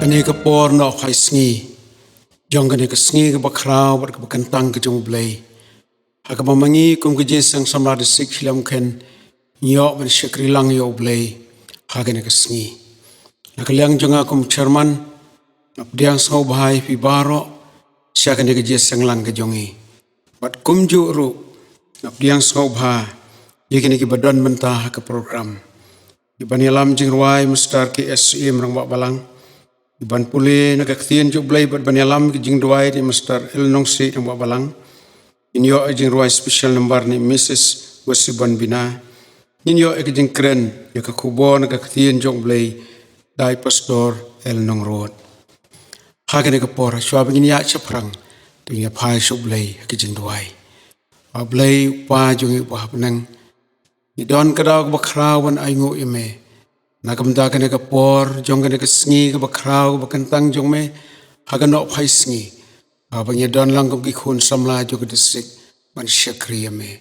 Kani ka por no khai sngi jong kani ka sngi ka bakrao bar ka bakantang ka jong blai ha ka mamangi kum ka jesang samar de sik hilam ken nyo ban shakri lang yo blai ha kani ka sngi la ka liang jonga kum chairman apdiang sau bahai pi baro sya kani ka jesang lang ka jongi bat kum ju ru apdiang sau bha yekini ki badon mentah ka program iban yalam jingruai mustar ki SEM rang ba balang iban puli nakaktian jo blai bat ban yalam ki jingruai di mustar el nongsi rang ba balang inyo jingruai special number ni Mrs. Wasiban Bina inyo ek jingkren ya ka kubo nakaktian jo blai dai pastor el nong road hagane ka por shwa bingin ya chaprang tinga phai shu blai ki jingruai ba blai pa jongi ba nang idon kadau ka bakrawan ay ngu ime nakamda ka ka por jong ka sngi ka bakraw ka bakantang jong me hagano phai sngi abang idon lang ki khun samla jo ka disik man shakri ime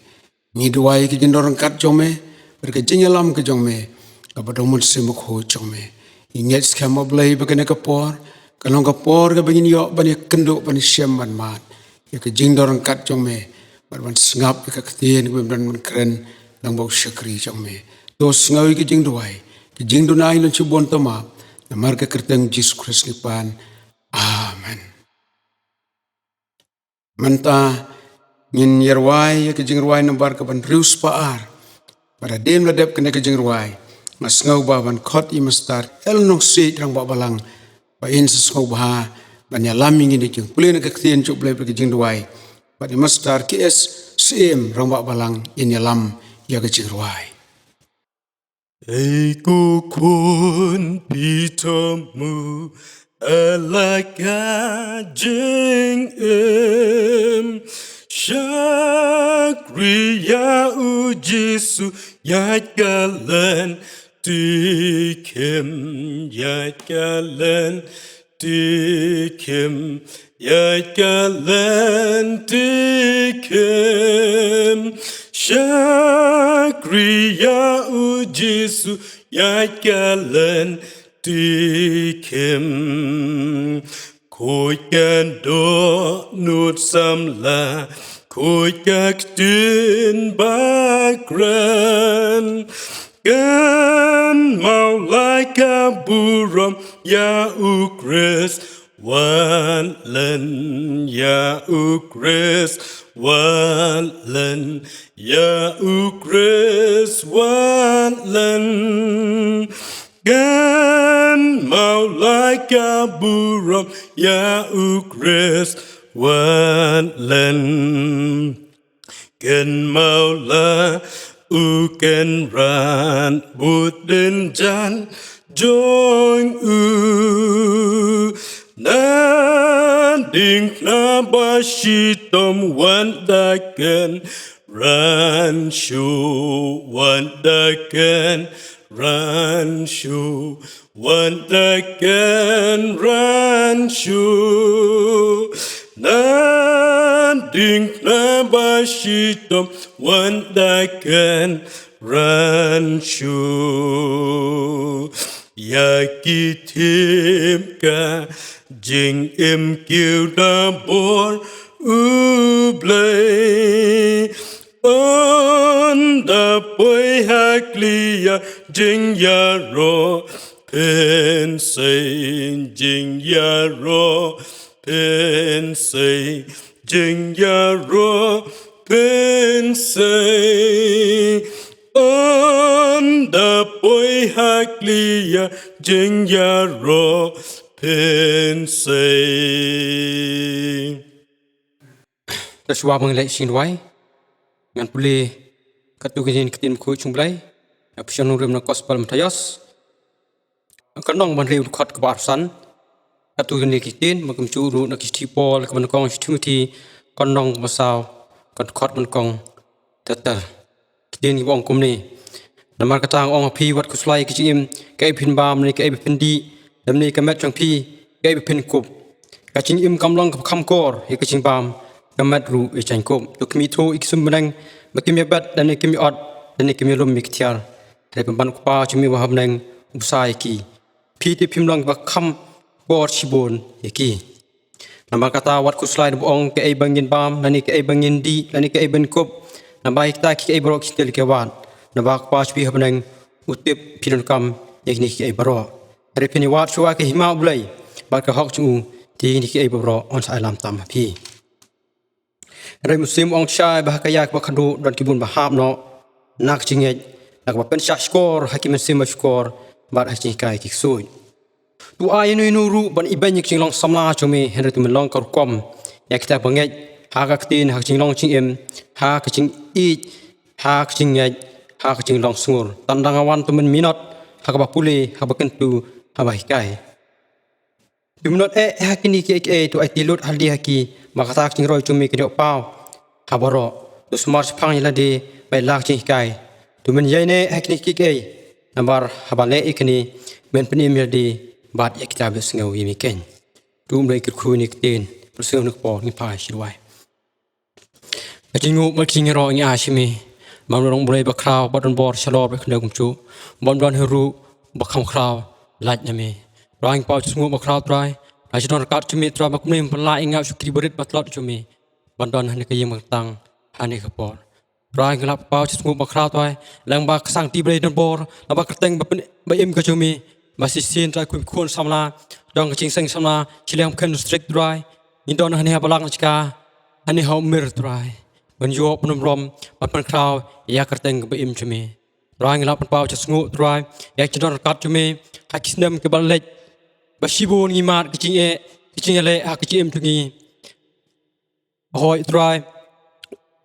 ni duai ki jindorang kat jong me berka jinyalam ka jong me ka badomul simuk ho jong me inget skama blai ba ka por kalong ka por ka bangin yo ban kendo ban syam man mat ya ka jindorang kat jong me ban sngap ka ktien ka ban kren nang bau syakri jong me dos ngawi ki jing duai ki jing dunai lan chubon tama na marga kerteng Jesus Christ ni pan amen manta ngin yerwai ki jing ruai nambar ka ban rius paar pada dem la dep kene ki jing ruai mas ngau ba ban khot I mastar el nok si rang ba balang ba in sa ngau ba ban ya laming ni jing pulin ka ktien chu blai ki jing duai ba di mastar ki SEM rang ba balang in ya lam ya ka jing ruai Ei ku kun pitomu alaka jing Shakriya u Jesu yat galan tikim yat galan tikim yat galan tikim Shakriya u Jesu yat galan tikim Khôi can đô nút xăm là khôi các tuyến bác ran Gan mau lai ca bu rom ya u Chris one lần ya u Chris one lần ya u Chris one lần Gan mau lai ca bu rom ya u Chris one lần Gan mau la u ken ran bút đến chan join u nan ding na ba shi tom wan da ken ran shu wan da ken ran shu wan da ken ran shu nan ding na ba shi tom wan da ken ran shu ya ki thêm ca jing im kiêu da bor u blay on da boy haklia jing ya ro pen say jing ya ro pen say jing ya ro pen say on the boy haklia jing ya ro pen say Taswa bang lai sin wai ngan puli katu kejin ketin khu chung blai apsian rem na gospel Matayos kanong ban reu khot ka bar san katu ni kitin makum chu ru na kisti pol ka ban kong Timothy kanong basau kan khot ban kong tata kitin ni bong kum ni namar katang ong phi wat kuslai kichim kai phin bam ni kai phin di dam ni ka met chang phi kai phin kup ka ching im kam long kham kor he ka ching bam ka met ru e chang kup to kmi tho iksum banang makim ya bat dan ni kimi ot dan ni kimi lum miktiarแต่เป็นบันกว่าจะมีว่าหำแดงอุตสาหกีพี่ที่พิมพ์ลองบักคำ bor shibon yaki nama kata wat kuslai bong ke bangin bam lani ke bangin di lani ke ben kop nama kita ke brok stel ke wan nama pas pi habnang utip pinun kam yakni ke bro hari pini wat chua ke hima bulai ba ka hok chu ti ni ke bro on sa alam tam pi hari muslim ong chai ba ka yak ba khadu don kibun ba hab no nak chinge nak ba pen sha skor hakim sim skor ba hachi kai ki sui tu ai nu ru ban iban yik ching long samla chome henry tu long kor kom yak ta bangai ha ka tin ha ching long ching em ha ka ching i ha ka ching ngai ha ka ching long sungur tandang awan tu men minot ha ka ba pule ha ba kan tu ha ba kai tu minot ha kini ke tu ai tilut hal dia ki ma ka tak ching roi chome ke dok pau ha baro tu smart phang ila de bai lak ching kai tu men yai ne ha kini ke nambar ha ba le ikni men penim ya di bát yak kita bes ngau yemi ken tum dai kir khu ni ten perseu nak po ni pa shirwai ajingu ma king ro nya shimi mam rong boleh ba kraw ba don bor shalor ba khna kum chu bon don heru ba kham kraw laj na me rang pa chu ba kraw trai a jidon kat chumi tra ba kum nem la inga shukri berit ba tlot chumi bon don han ke yem tang han ni ka por rang lap pa chu ba kraw trai lang ba sang ti bre don bor la ba kerteng ba em ka chumi masih sin trai kun kun samla dong kaching seng samla chiliam kan strict dry indon hani habalang chika hani hau mir dry ban yo pnum rom pan kraw ya kerteng ba im chumi rang la pan pau chasngu dry ya chidon kat chumi hakisnam ke balek ba shibon ngi mat kaching le ha kachim tungi hoi dry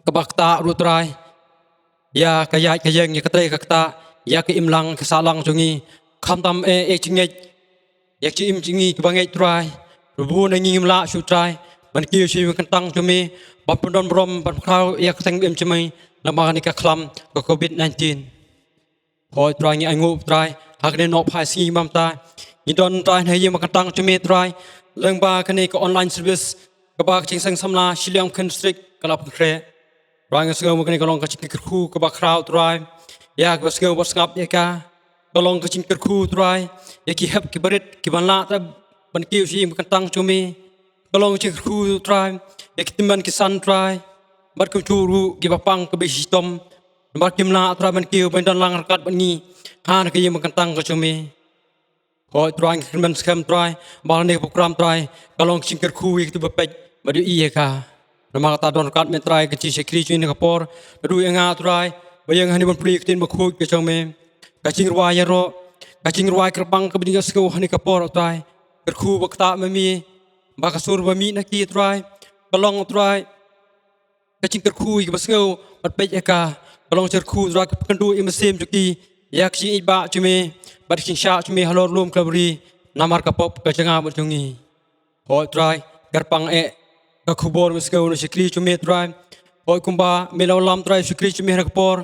ka bakta ru dry ya kayai kayeng ya katre kakta ya ke imlang kesalang chungi kham tam ching yak chim chingi bangai trai rubu na ngim la shu trai ban kiu shi kan tang chumi ba pondon brom ban khau yak tang bem chmai la ma ni ka khlam ko covid 19 hoi trai ngi angu trai hak ne no phai si mam ta ni don trai hai yem kan tang chumi trai leng ba kan ni ko online service ka ba ching sang samla shiliam kan strict kalap kre rang sgau mo kan ko long ka ching khu ka ba khau trai yak ba sgau ba ngap ya ka kalong ke cingkir khu trai ya ki hab ki barit ki ban la ta ban kiu si kan tang chumi kalong cingkir khu trai ya ki timban ki san trai bat ku churu ki bapang ke bisitom bat kim la trai ban kiu ban dan lang kat ban ni han ke yem kan tang ke chumi hoi trai ki ban skam trai bal ne program trai kalong cingkir khu ki tu bapet badu iya ka nama ta don kat men trai ke ci sekri chin ka por du nga trai bayang hani ban pri tin ba khu ke chome kacing ruaya ro kacing ruai kerbang ke bidinga skau hani kapor trai kerku bakta mami bakasur mami naki trai kalong trai kacing kerku ik basngau bat pej eka kalong cerku trai kendu imesim juki yak si iba chume bat king sha chume halor lum klabri namar kapop kacanga bat jungi hoi trai kerpang ka khubor mesgau no sikri chume trai hoi kumba melaw lam trai sikri chume kapor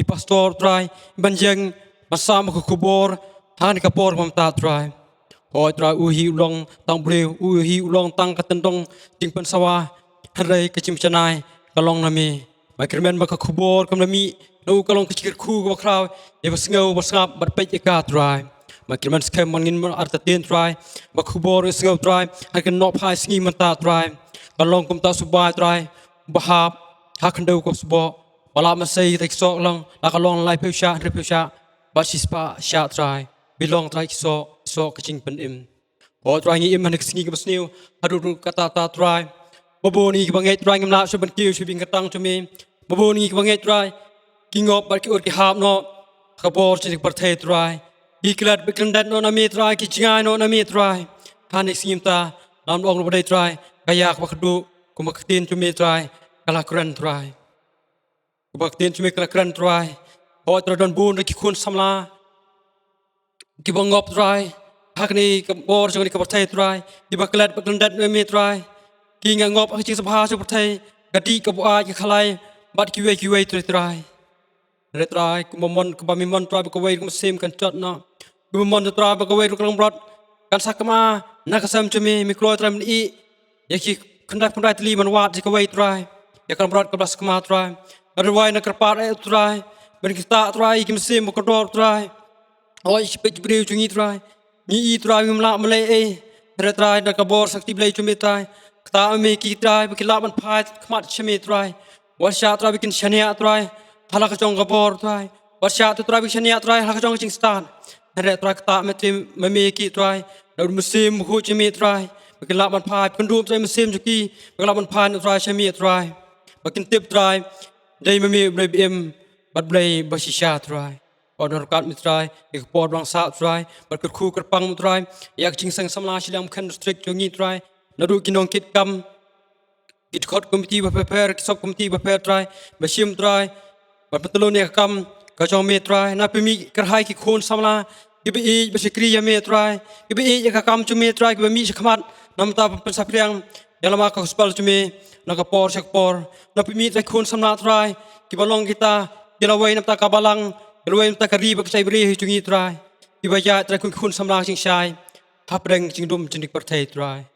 i pastor trai banjeng masam ko kubor han kapor mamta trai hoi trai uhi ulong tang breu uhi ulong tang katendong tingpan sawa harai kachim chanai kalong nami makermen ba kubor kam nami no kalong kachir khu ba kraw e basngau basngap bat pej ka trai makermen skem mangin artatin trai ba kubor sngau trai han kan no phai sngi manta trai kalong kum ta subai trai bahap hakandau ko subo wala masai tek sok long la kalong lai pesha repesha but she's pa sha try belong try so kaching pen im o try ngi im hanik singi ka basniu hadu kata ta try baboni ki bangai try ngam la so ban kiu shibing katang chumi baboni ki bangai try king of bar ki ur ki hap no khabor chinik par the try ki klat beklan dat no na mi try ki chingai no na mi try hanik singim ta nam ong no dai try kayak bakdu kumaktin chumi try kala kran try kumaktin chumi kala kran try hoi trai don bun ki kun samla ki bangop trai hakni ka bor jong ni ka partai trai ki baklat baklan dat me trai ki ngop ha chi sabha su partai gadi ka bo a ki khalai bat ki we trai re trai ku momon ku ba mi mon trai ka we ku sim kan chot no ku momon trai ka we ku lang brot kan sakama na ka sam chumi mi klo trai mi ya ki khandai tli man wat ka we trai ya kan brot ka bas kama trai arwai na karpat trai ben kita try kim sim ko dor try oi spech breu chungi try ni i try ngam la male retrai da kabor sakti blai chumitrai kta me ki trai bikila ban phai khmat chimitrai warsha trai bikin shania trai hala ka chong kabor trai warsha trai bikin shania trai hala ka chong chingstan retrai kta me tim me ki trai da musim hu chimitrai bikila ban phai kun rup trai musim juki bikila ban phai trai chimitrai bikin tip trai dai me blai bim bat blai basisha trai Order kat mitrai, ik por bang sa trai, berkat khu kerpang trai, yak ching sang samla silam kan strict jongi trai, nadu kinong kit kam, kit khot komiti ba prepare, kisop komiti ba prepare trai, basim trai, berpetelun yak kam, kacau me trai, na pemi kerhai ki khon samla, kibe i basikri ya me trai, kibe i yak kam chume trai, kibe mi sakmat, namta pensapriang, yalama ka hospital chume, nakapor sakpor, na pemi trai khon samla trai, kibalong kita, kilawai namta kabalang, Luai tak kari bak sai beri hijungi trai. Ibaya trai kun samlang sing sai. Hapreng sing dum jenik partai trai.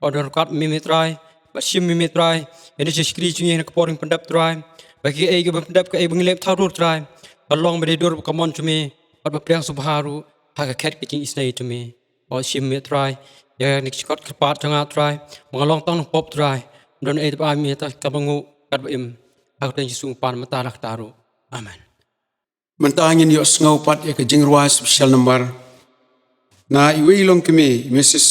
Order kat mimi trai. Basim mimi trai. Ini jeskri jungi nak poring pendap trai. Bagi ai ke pendap ke ai bengilep tharur trai. Balong beri dur kamon cumi. Pat bapriang subharu. Haka ket kicing isnai cumi. Basim mimi trai. Ya nik skot kerpat jangat trai. Mengalong tang pop trai. Dan ai tap ami ta kabangu kat baim. Haka ten jisung pan matalak taru. Amen. Mentangin yo sngau pat ya ke jingrwa special number na iwi long kemi Mrs.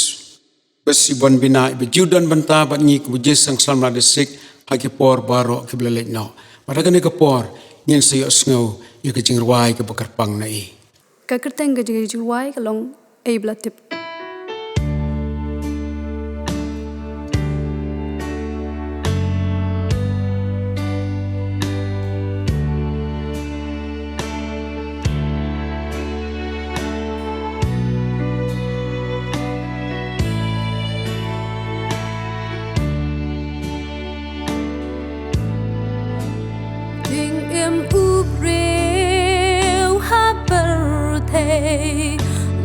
besi bon bina be judan banta bat ngi ku jesang salam de sik haki por baro ke blele no pada ke por ngin se yo sngau yo ke jingrwa ke bakar pang na I ka kerteng ke jingrwa ke long ai blatip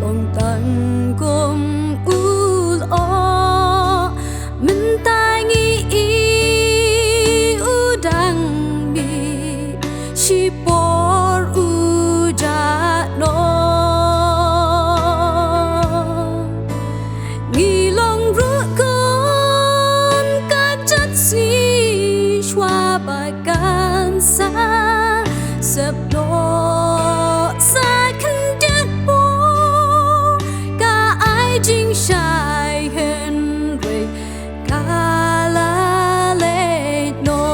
lòng tang gom ul o min tai ngi udang mi si por uja no ngi long ru kon ka chat si shwa ba kan sa sep no Jing shai Henry kala le no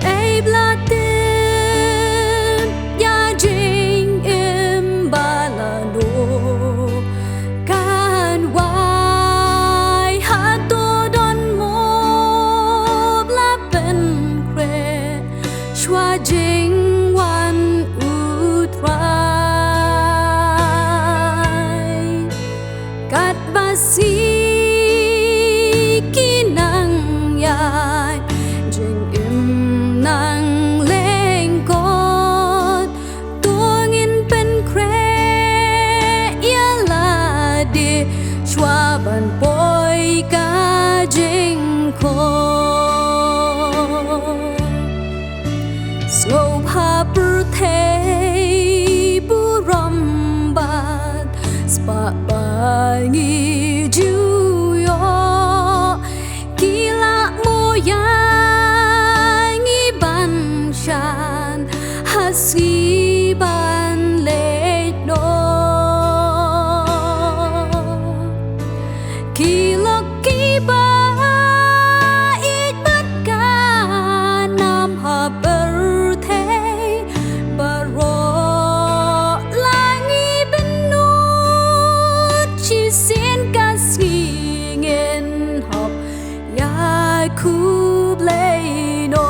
ai blatin ya jing imbalano kan wai hato don mo blapen kre shwa jing wan utrai si kinang yai jing im nang leng kot tuangin pen kre ya la di shwaban boy ka jing ko slow pa per thei bu rom bat spa ba ngi si ban le no ki lok ki ba it bat ka nam ha ber the baro langi benu chi sin ka singen hop ya ku le no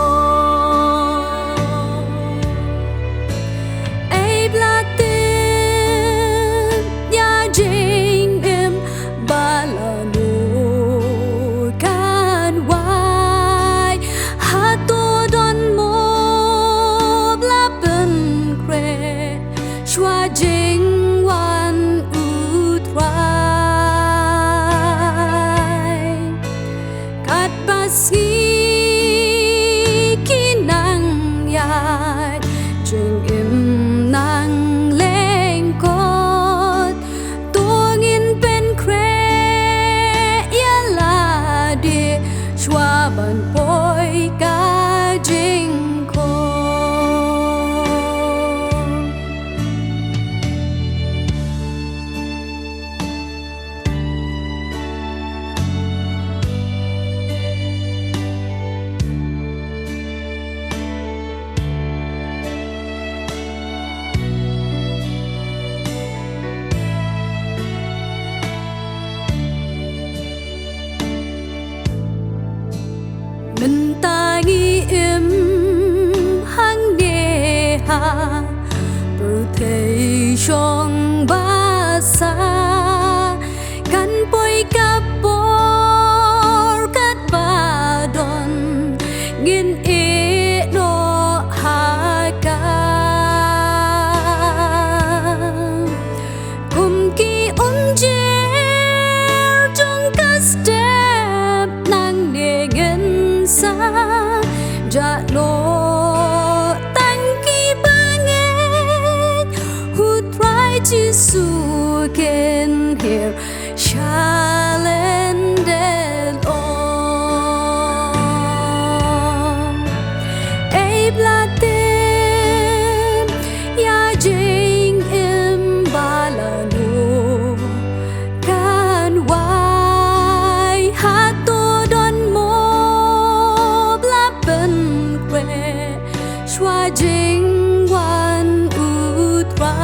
jing wan utrai kat basi ban poi ka jing ko mình ta nghi im hang nghe ha bờ thầy trong ba sa kan poi ka por kat ba don ngin e no ha ka kum ki je trong ka step nang ne ngin sa ja lo tang ki banget who try to su can hear shalended on a blatin ya jing im balano kan wai hato don mo blapen kwe shwa jing wan utrai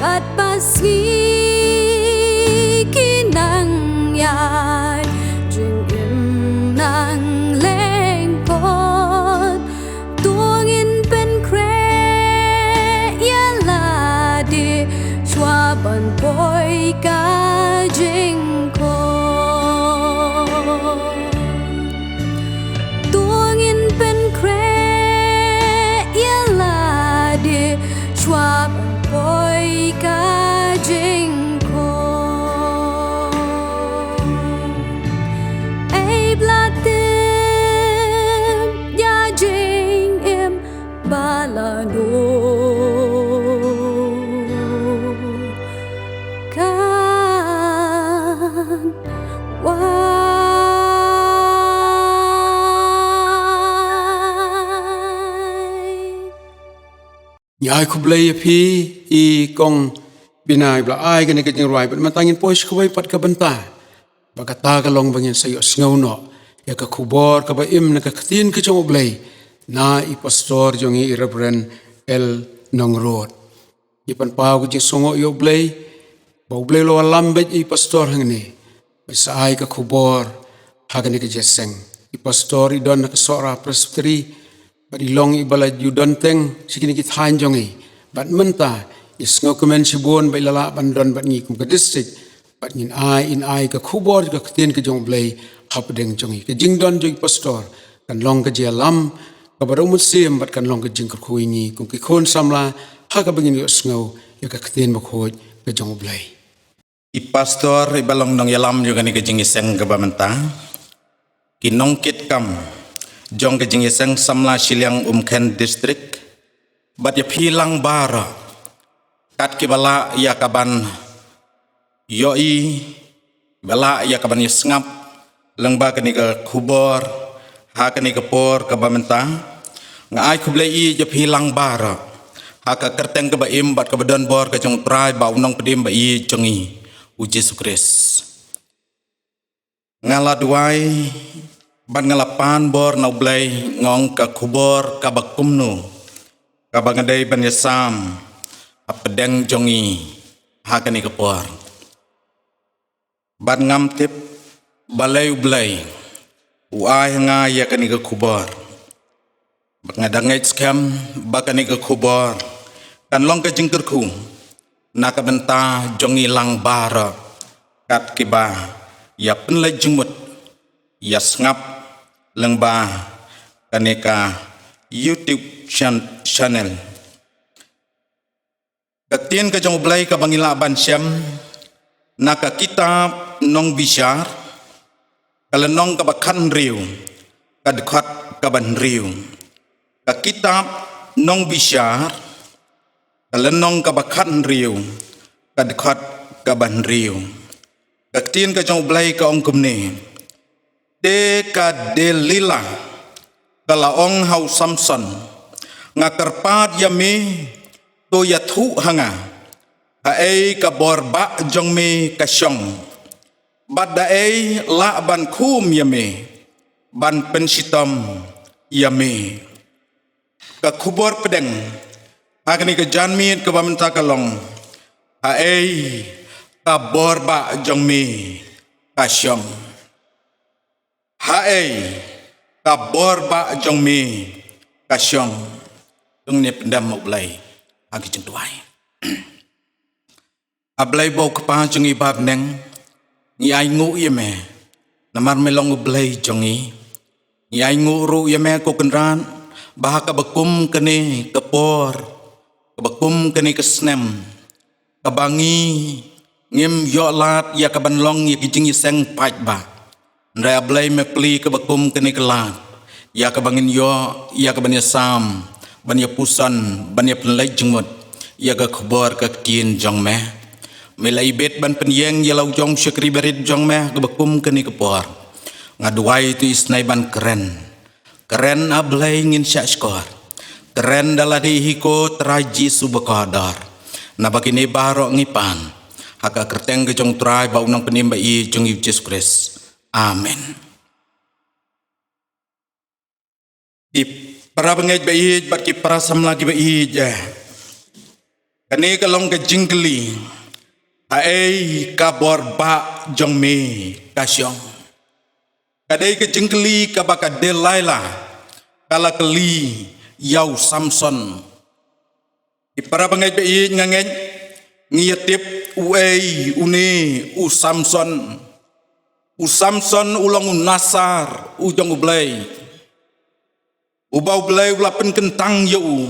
kat pasgi kinang yai jing im nang leng kot tuangin pen kre yala di shwa ban poi ka jing ko tuangin pen kre yala di shwa ban poi ka jing ko ai blatin ya jing im balano kan wai nhai khub lei phi I kong binai bla ai kan ke jing rai man tangin pois khwai pat ka banta ba ka ta ka long bangin sayo sngo no ya ka khubor ka ba im na ka khatin ka chong blai na I pastor jong I reverend el nong road I pan pau ku jing songo yo blai ba blai lo lambe I pastor hang ni ba sa ai ka khubor ha ka ni ka jeseng I pastor I don ka sora presbytery ba di long I bala ju don teng sikini ki thain jong I bat menta is ngo komen sibon ba lala ban don bat ngi kum ka district bat ngin ai in ai ka khubor ka khtien ka jong blai hap deng jong I ka jing don joi pastor kan long ka je lam ka ba ro muslim bat kan long ka jing ka khui ni kum ki khon samla ha ka bangin yo sngo ya ka khtien ba khoj ka jong blai I pastor I balong nong yalam juga ni kejing iseng ke bamenta kinong kit kam jong kejing iseng samla Siliang Umken district bat ya pilang bara kat ki bala ya kaban yoi bala ya kaban yesngap lengba kani ke kubor ha kani ke por ke bamenta ngai kublai I ya pilang bara ha ka kerteng ke ba im bat ke badan bor ke jong trai ba unong pedim ba I jongi u Yesus Kristus ngala duai ban ngalapan bor na blai ngong ka kubor ka bakumnu ka bangadai ban yasam apedeng jongi hakani ka por ban ngam tip balai blai uai nga yakani ka kubor bangadangai skam bakani ka kubor kan long ka jingker ku nakabenta jongi lang bara kat kiba ya penlai jengmut ya ngap lengba kaneka YouTube channel katien ka jong blai ka bangila ban syam naka kitab nong bisyar kalenong ka bakhan riu kadkhat ka ban riu ka kitab nong bisyar kalenong ka bakhan riu kadkhat ka ban riu Kaktin ka jong blay ka ong kumni. De ka delila kala ong hau Samson nga karpat yami to yathu hanga ai ka borba jong mi kasyong bada ai la ban khum yami ban pensitam yami ka khubor pedeng agni ka janmi ka bamta kalong ai ka borba jong mi kasyong ai ka borba jong mi kasyong tung ne pendam oblai agi jentuai ablai bau kapa jongi bab neng ni ai ngu ye me namar melong oblai jongi ni ai ngu ru ye me ko kenran bah ka bekum kene kepor ka bekum kene kesnem ka bangi ngim yo lat ya ka banlong ye kijing seng paj ba ndai ablai me pli ka bekum kene kelat ya ka bangin yo ya ka ban sam ban ya pusan ban ya penlai jengmut ya ka khobor ka tin jong me melai bet ban penyeng ya lau jong syakri berit jong me ka bekum kene kepor ngaduai tu isnai ban keren ablai ngin syak skor keren daladi hiko traji subakadar na bakini barok ngipan haka kerteng ke jong trai bau nang penimba i jong Yesus Kristus amen. Para bangaj bayi bat ki para samla ki bayi ja kane kalong ke jingli ai ka borba jong me kasyong kadai ke jingli ka baka delaila kala keli yau Samson para bangaj bayi ngangeng ngiyatip uai une u Samson ulang nasar ujong ublay ubau belai ulapen kentang yau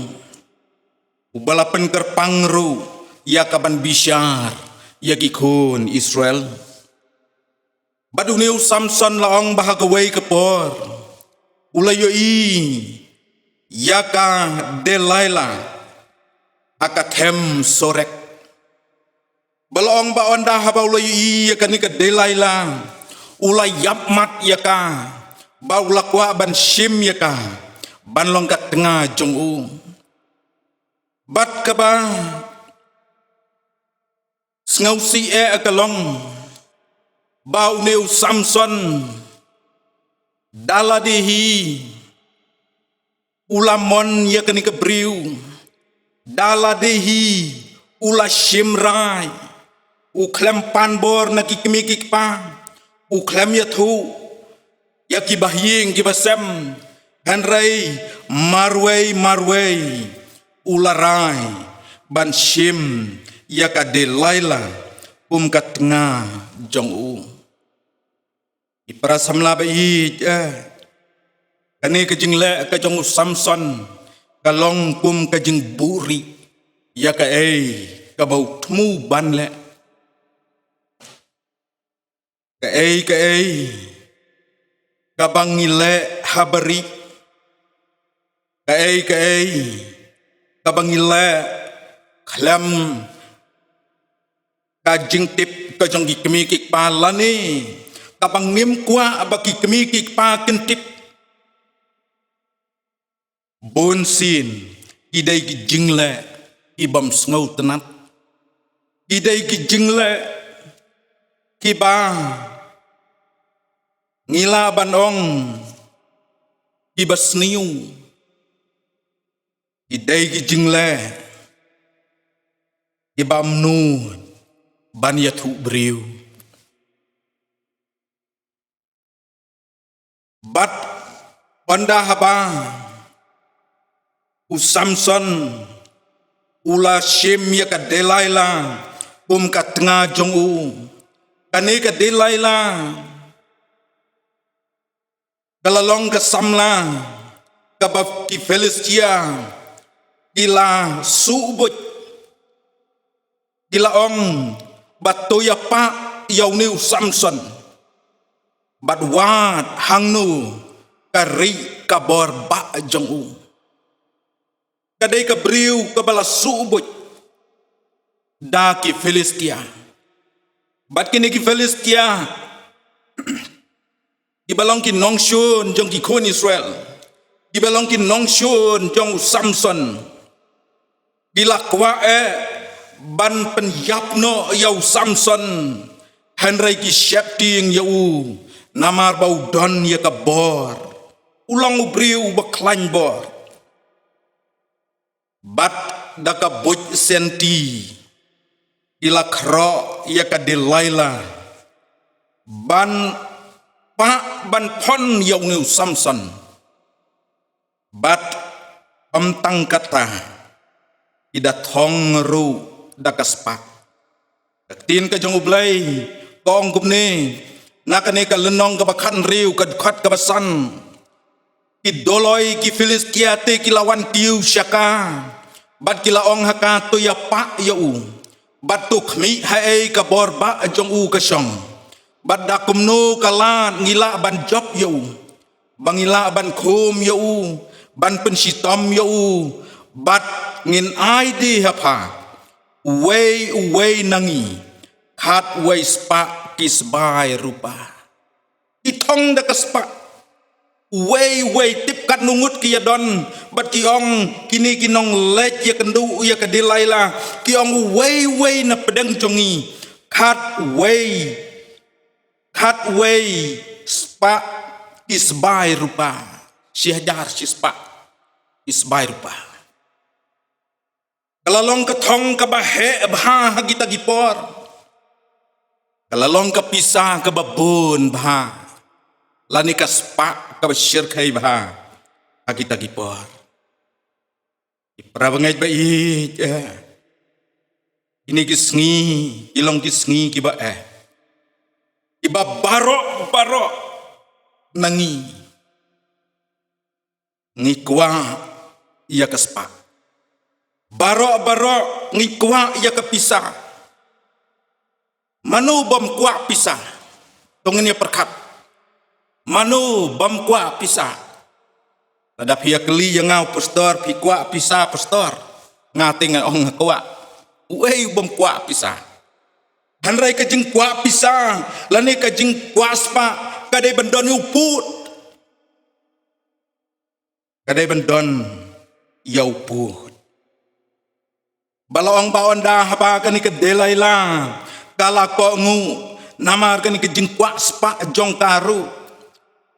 ubalapen kerpang ru ya kaban bisyar ya gikun Israel baduniu Samson laong bahagawai kepor ulayoi ya ka delaila akatem sorek balong ba onda haba ulayoi ya kanika delaila ulay yapmat ya ka baulakwa ban shim ya ka ban longkat tengah jong u bat kaba ngau si akalong bau neu Samson daladihi ulamon ya kani kebriu daladihi ula shimrai uklem panbor na kikimikik pa uklem yathu ya kibahying kibasem Henry marway ularai ban shim ya ka delaila katnga jong u ipara samla bai kane kejingle ka jong Samson kalong kejing buri ya ka ka bau tmu ban le ka ka bangile habari kabangila klam kajing tip kajong gikemikik palani kabang nim kwa abaki kemikik pa kentip bonsin idai gijingle ibam sngow tenat idai gijingle kiba ngila banong ibasniu idai gijingle ibam nu ban yathu briu bat onda haba u Samson ula shim ya ka delaila ka tengah jong u kane ka delaila kalalong ka samla ka bab ki Filistia ila subut ila ong batoya pa yaw ni Samson badwat hangnu kari kabor ba jong u kadai kabriu kabala subut da ki Filistia Bat kini ki Filistia ki balong ki nongshun jong ki kon Israel. Ki balong ki nongshun jong Samson. Bila kwa ban penyapno yau Samson Henry ki shepting yau namar bau don ya ka bor ulang ubriu baklan bor bat daka boj senti ila kro ya ka Delilah ban pon yau neu Samson bat pamtang kata ida thong ru daka spak tin ka jong ublay kong gumne nakane ka lenong ka bakhan riu ka khat ka basan ki doloi ki Filistia te ki lawan tiu syaka bat ki laong haka to ya pa ya u bat tu khmi hae ka borba jong u ka syong bat dakumno kala ngila ban job ya u bangila ban khum ya u ban pensitom ya u bat ngin ai di hapa way nangi khat way spa kisbai rupa itong da kaspa way tip kat nungut ki yadon bat ki ong kini kinong lech ya kendu ya ka Delilah ki ong way na pedang jongi khat way spa kisbai rupa syahjar spa kisbai rupa kalalong ketong kabahe bah kita gipor kalalong kapisa kababun bah lani kaspa kabashir kai bah kita gipor iprabangai bait ini kisngi ilong kisngi kiba iba barok nangi ngikwa iya kaspa barok ngikwa iya kapisa manu bam kwa pisah tongnya perkat manu bam kwa pisah ada pihak keli yang ngau pastor pi kwa pisah pastor ngating ong kwa wei bam kwa pisah hanrai ka jing kwa pisah lani ka jing kwa spa kadai bendon uput kadai bendon yauput balawang baon dah apa kan ke Delilah kala ko ngu namar kan ke jingkwa spa jong karu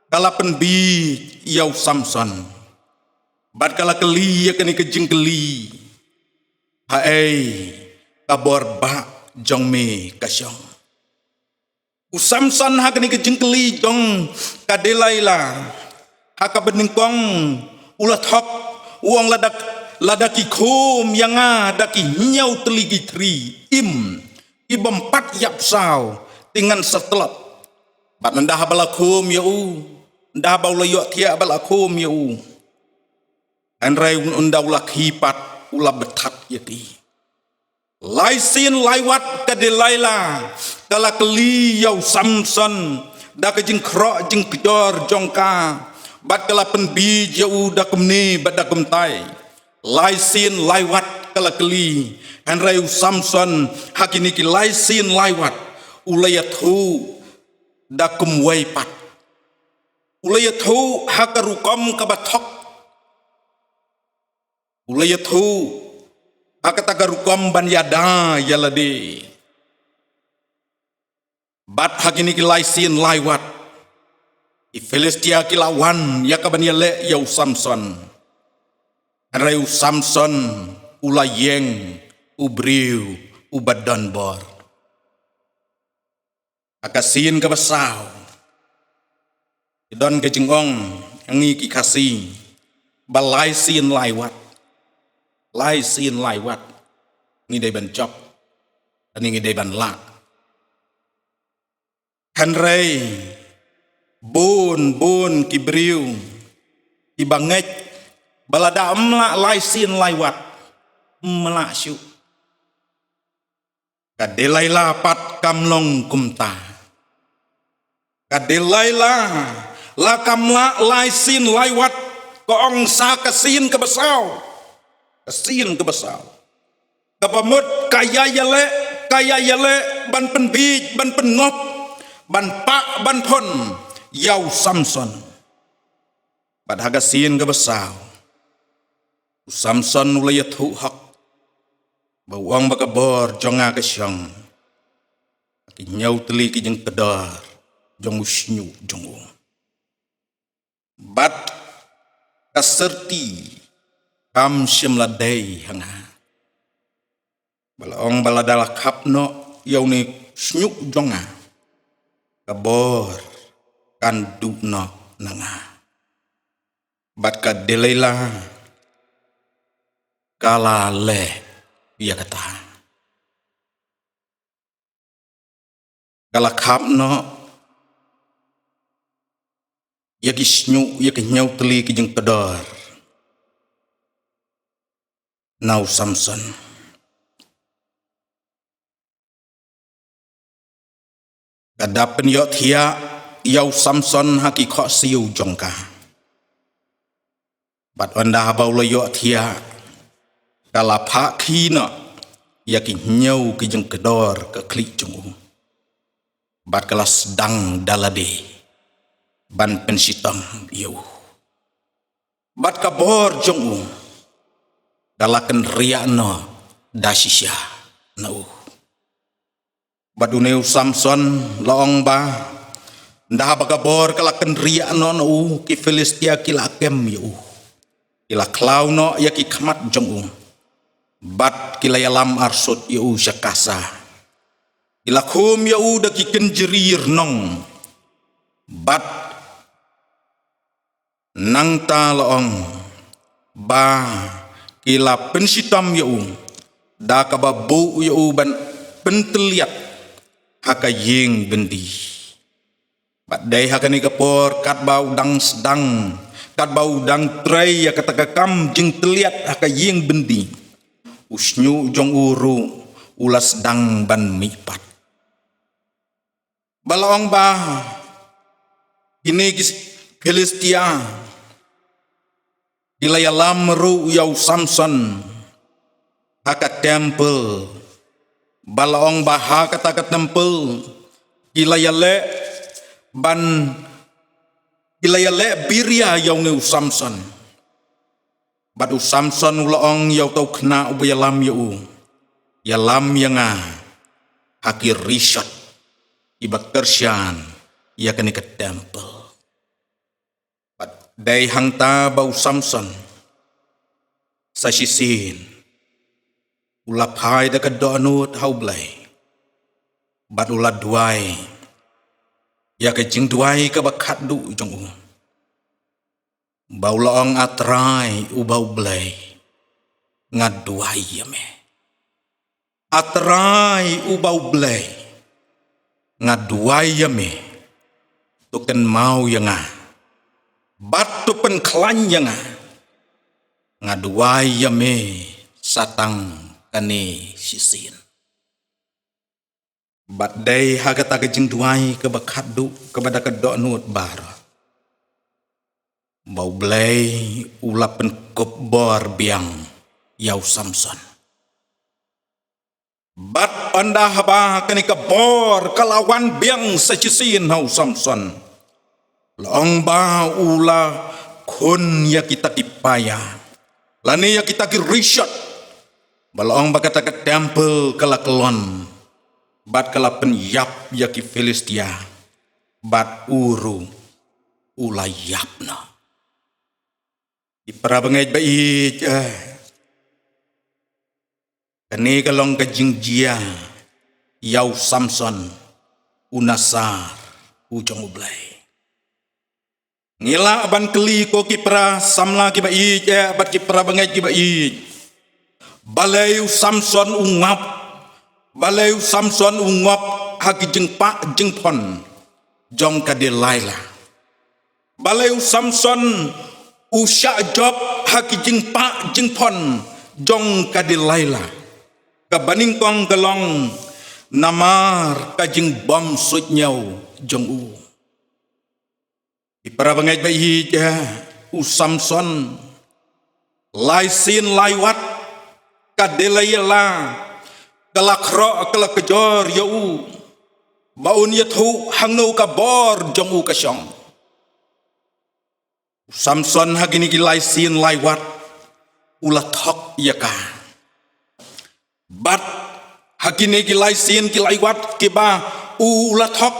kala penbi yau Samson bat kala keli ya kan ke jingkeli hae kabor ba jong me kasyong u Samson ha kan ke jingkeli jong ka Delilah ha ka beningkong ulat hok uang ladaki khum yang daki nyau teligi tri ibempat yap sao dengan setelap bat ndah balakum ya u ndah bau layok tia balakum ya u anrai undau lakhipat ula betat yati laisin laiwat ka Delilah kala keli yau Samson da ka jing kro jing pidor jongka bat kala penbi jau da kumni bat da kumtai laisin laiwat kala keli Henry Samson hakini ki laisin laiwat ulayathu dakum waipat ulayathu hakarukom kabathok ulayathu hakatagarukom ban yada yalade bat hakini ki laisin laiwat i Filistia ki lawan yakaban yale yau Samson Henry Samson ulayeng ubriu ubadan bor akasin ka basau idon ke jingong ngi ki kasi balai sin laiwat ngi dai ban job ani ngi dai ban la Henry bon ki briu ki banget balada amla lai sin laiwat melasyu ka Delilah pat kamlong kumta ka Delilah la kamla lai sin laiwat ko ong sa kasin ke besau kapamut kaya yale kaya yale ban pen bij ban pen ngop ban pak ban pon yau Samson bad haga sin ga besau Samson ulaya thu hak bawang bagabor jonga ka syang ki nyau teli ki jeng kedar jong usnyu jong bat kaserti kam simladai hanga balong baladala kapno yauni snyuk jonga kabor kan dukno nanga bat ka delaila kala le ia kata kala kapno ya ki snyuk ya ki nyau teli ki jeng kedar nau Samson kadapen yo thia yau Samson haki kho siu jongka bat anda bau lo yo thia kala pha khi no ya ki nyau ki jeng kedor ke klik jong bat kala sedang dalade ban pensitang yo bat kabor jong dalakan riano dasisya nau baduneu Samson loong ba ndah bagabor kalakan riano nau ki Filistia kilakem yo ila klauno ya ki khamat jong bat kilayalam arsut yo syakasa ila khum yo da ki kenjerir nong bat nangta loong ba kila pensitam yo da ka babu yo ban penteliat haka yeng bendi bat dai haka ni kapor kat bau dang sedang kat bau dang trai ya kata kam jeng teliat haka yeng bendi usnyu jong uru ulas dang ban mipat balong ba ini Filistia ilayalam ru yau Samson haka temple balong baha kata ke temple ilayale ban ilayale biria yau ngeu Samson badu Samson ulong yau tau kena ubayalam yau yalam yanga haki rishat ibat kersyan ya kene ke temple dai hangta bau Samson sa sisin ulap hai da kadonut hau blai bat ulat duai ya ke jing duai ka bakat du jong bau loong atrai u bau blai ngad duai ya me atrai u bau blai ngad duai ya me tuken mau ya nga batu penklan yang ngaduai ya me satang kane sisin bat dai hagata kejing duai ke bakadu kepada kedok nut bar bau blai ulapen kubor biang yau Samson bat anda haba kene kebor kelawan biang secisin hau Samson long ba ula kun ya kita kipaya lani ya kita ki riset balong ba kata ke temple kala kelon bat kala pen yap ya ki Filistia bat uru ula yapna ipra bangaj baik kani kalong kajing jia yau Samson unasar ujong ublai ngila aban keli ko kipra samla ki bai bat kipra bangai ki bai balai Samson ungap haki jengpa jengpon jong kade laila balai Samson usya job haki jengpa jengpon jong kade laila kabaning kong gelong namar kajing bom sutnyau jong u ipara bangaj bai Samson lai sin lai wat kadelayela kalak ro kalak kejor ya u baun ya thu hang no ka bor jong u ka syong Samson hagini ki lai sin lai wat ula thok ya ka bat hagini ki lai sin ki lai wat ki ba ula thok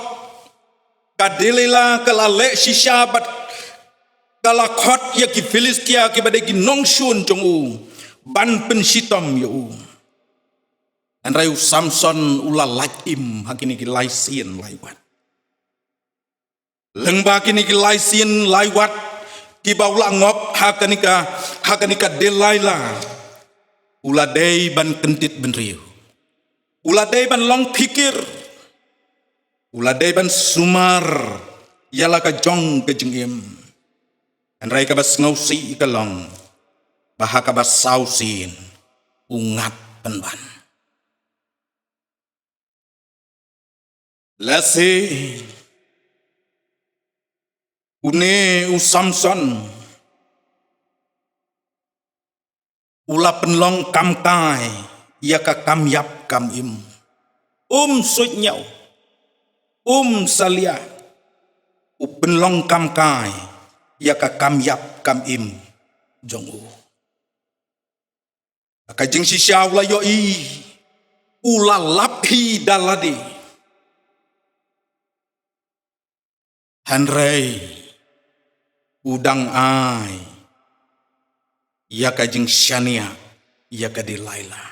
kadelela kala le shisha bat kala khot ya ki Filistia ki bade ki nong shun jong u ban pen sitom ya u an rayu Samson ula lak im hagini ki lai sin lai wat lengba kini ki lai sin lai wat ki baula ngop hakanika delaila uladei ban kentit ben riu uladei ban long pikir uladei ban sumar yala ka jong ke jengim an rai ka bas ngausi ka long bahaka bas sausin ungat penban lasi une u Samson ula penlong kam kai ya ka kam yap kam im sut nhau salia u penlong kam kai ya ka kam yap kam im jong u ka jing si sha ula yo i ula lap hi daladi hanrei udang ai ya ka jing shania ya ka Delaila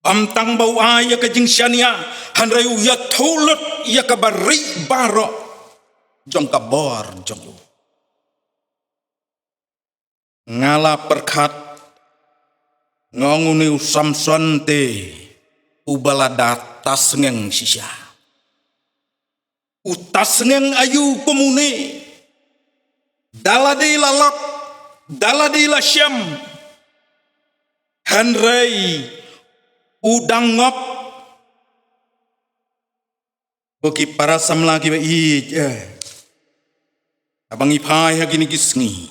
amtang bau ai ya ka jing shania hanrei u ya thulot ya ka bari baro jong ka bor jong u ngala perkhat ngonguni Samson te ubalada tasngeng sisya utasngeng ayu komune daladi lalak daladi lasyam hanrei udang ngop boki para samla ki i abang ipai hagini kisngi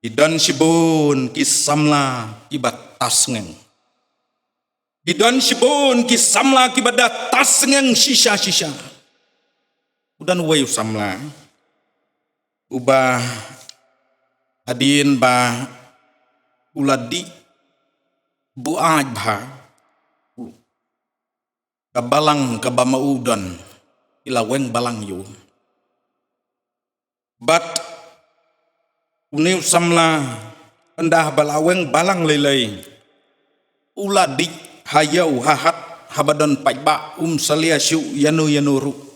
idan sibon ki samla ki batasngeng idan sibon ki samla ki batasngeng sisa udan wayu samla ubah adin ba uladi buaj ba kabalang kabamaudon ilaweng balang yu bat uniu samla endah balaweng balang lelei uladi hayau hahat habadon pajba salia syu yanuru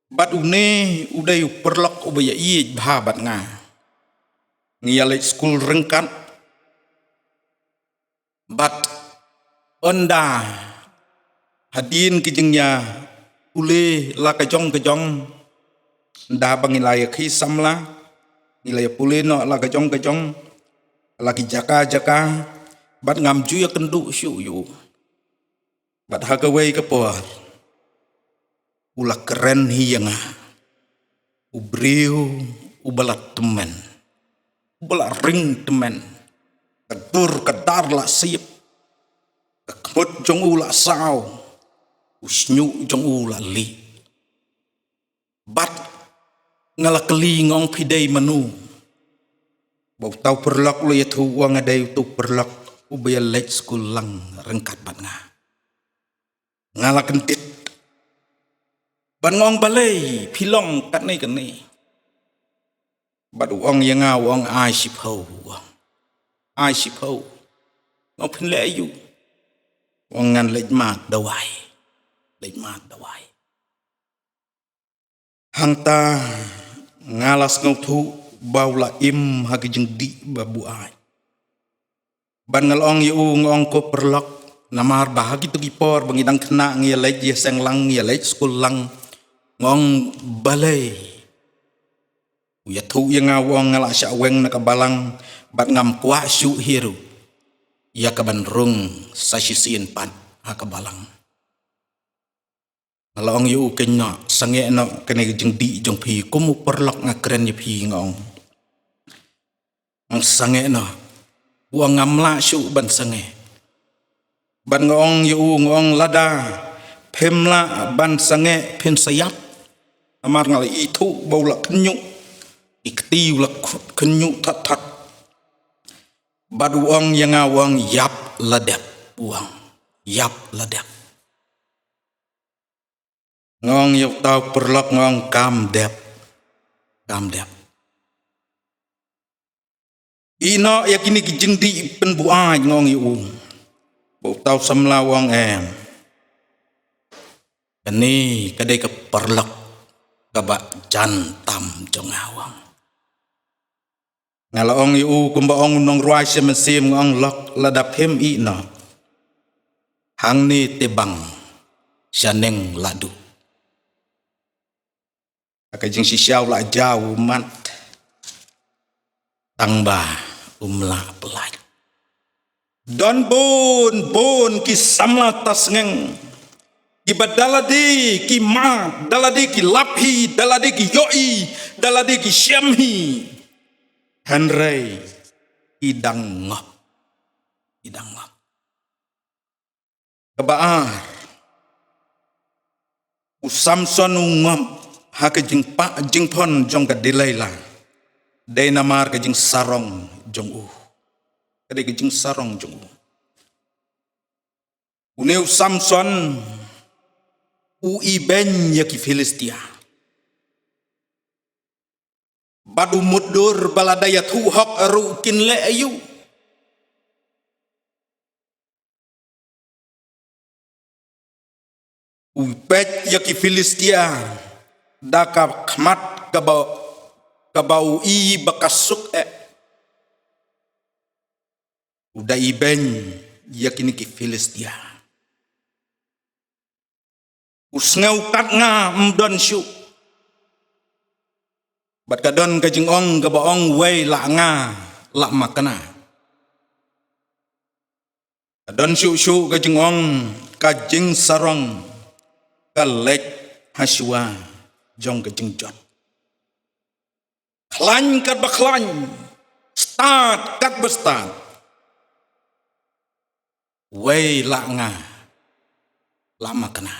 bat une udai perlok ubaya i bahabat nga ngiyalek school rengkat bat onda hadin kijengnya ule la kajong nda bangilaya khi samla ngilaya pule no la kajong la ki jaka bat ngam ju ya kendu syu yu bat hagawai kapor ula keren hiyanga ubriu ubalat temen ubala ring temen kedur kedar la siap kemut jong ula sao usnyu jong ula li bat ngala keli ngong pidei menu bau tau perlok lu ya tu wang adai tu perlok ubaya late school lang rengkat bat ngala kentit ban ngong balai pilong kat ni bat uang yang uang ai sipau ngong pin le yu uang ngan lej mat dawai hangta ngalas ngong tu baula im hagi jeng di babu ai ban ngalong yu ngong ko perlok namar bahagi tu gipor bangidang kena ngia lej ya seng lang ngia lej school lang ngong balai uya tu yang awang ngala sya weng nakabalang bat ngam kwa syu hiru ya kaban rung sasisin pan hakabalang ngalong yu kenya sange no kene jeng di jong phi kumu perlok ngakren ya phi ngong ang sange no uang ngamla syu ban sange ban ngong yu ngong lada phemla ban sange phen sayap amar ngal itu bau la kenyu ikti la kenyu that that bad uang yang awang yap ladap uang yap ladap ngong yu tau perlok ngong kam dep ino yakini kijeng di pen buai ngong yu bau tau samla wang em ini kadai ke perlok kaba jantam jong awang ngalaong yu kumbaong nong ruai semesim ngong lok ladap hem ino hang ni tebang syaneng ladu akajeng si siaw la jauh mat tangba umla pelaj don bon ki samla tas ngeng ki badaladi ki ma daladi ki laphi daladi ki yoi daladi ki syamhi hanrei idang ngop kebaar usamson ngop hakajeng pa jeng thon jong ka dilaila dei namar kajeng sarong jong kadai kajeng sarong jong uneu Samson uiben yaki Filistia badu mudur baladaya tuhok aru kinle ayu uipet yaki Filistia daka khmat kabau i bakasuk udah iben yakini ki Filistia usngau kat nga mdon syu bat kadon kajing ong gabaong wei la nga la makana kadon syu kajing ong kajing sarong kalek haswa jong kajing jot klan kat baklan start kat bestart wei la nga lama kena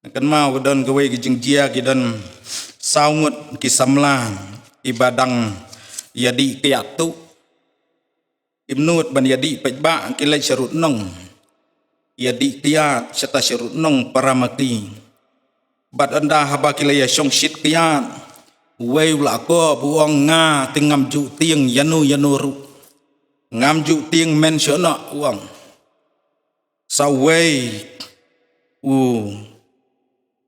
kan mau don gawe kijing jia kidan saungut ki samla ibadang yadi kiatu ibnut ban yadi pejba kilai syarut nong yadi kiat serta syarut nong paramati bat anda haba kilai syong shit kiat wei la ko buong nga tingam ju tieng yanu ru ngam ju tieng men syona uang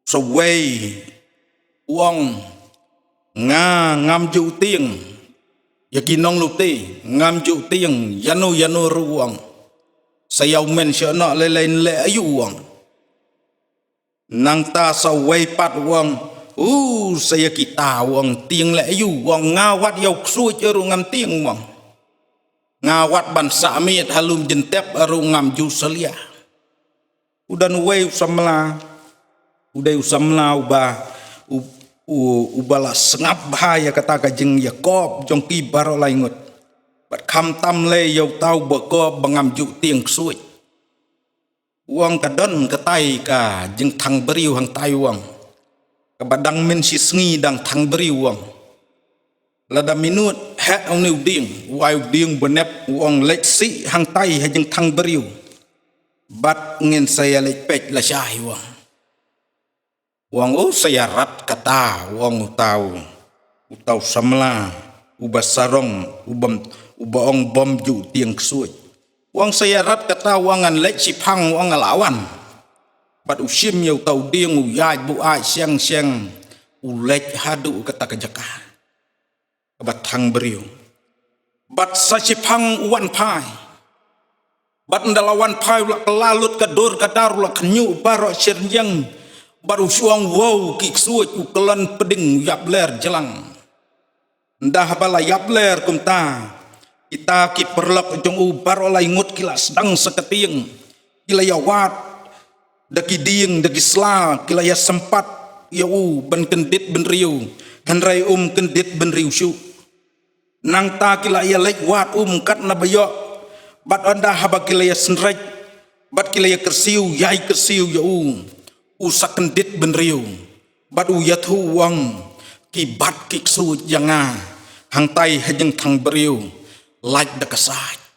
sawei uang nga ngam ju tieng yakinong luti ngam ju tieng yanu ru uang sayaw men syona lelain le ayu uang nang ta sawei pat uang saya kita uang tieng le ayu uang ngawat yaw suit ru ngam tieng uang ngawat ban samit halum jentep aru ngam ju salia udan wei usamla ubala sengap bahaya kata kajeng Yakob jong ki baro laingut bat kham tam le yau tau beko bangam ju tieng suit uang kadon katai ka jeng thang beriu hang tai uang kabadang men si sngi dang thang beriu uang lada minut het ong niu ding wai ding benep uang lek si hang tai ha jeng thang beriu bat ngin saya lek pek la syai uang saya rat kata uang utau samla ubasarong ubaong bom ju tieng suit uang saya rat kata uangan lek si phang uang lawan bat usim yau tau ding uyai bu ai siang ulek hadu kata kejaka bat thang beriu bat sa si phang uan pai bat ndalawan pai la lalut kadur kadar la kenyu baro sirjang baru suang wow kik suat ukelan peding yapler jelang ndah bala yapler kumta kita ki perlak jong ubar olai ngut kilas dang seketieng kilaya wat daki ding daki sla kilaya sempat ya ban kendit ben riu kan rai kendit ben riu syu nang ta kila ia lek wat kat na bayo bat anda haba kila ia senrek bat kila ia kersiu yai kersiu ya usak kendit benriu bat u yathu wang ki bat ki su janga hang tai hajeng thang beriu like da kasai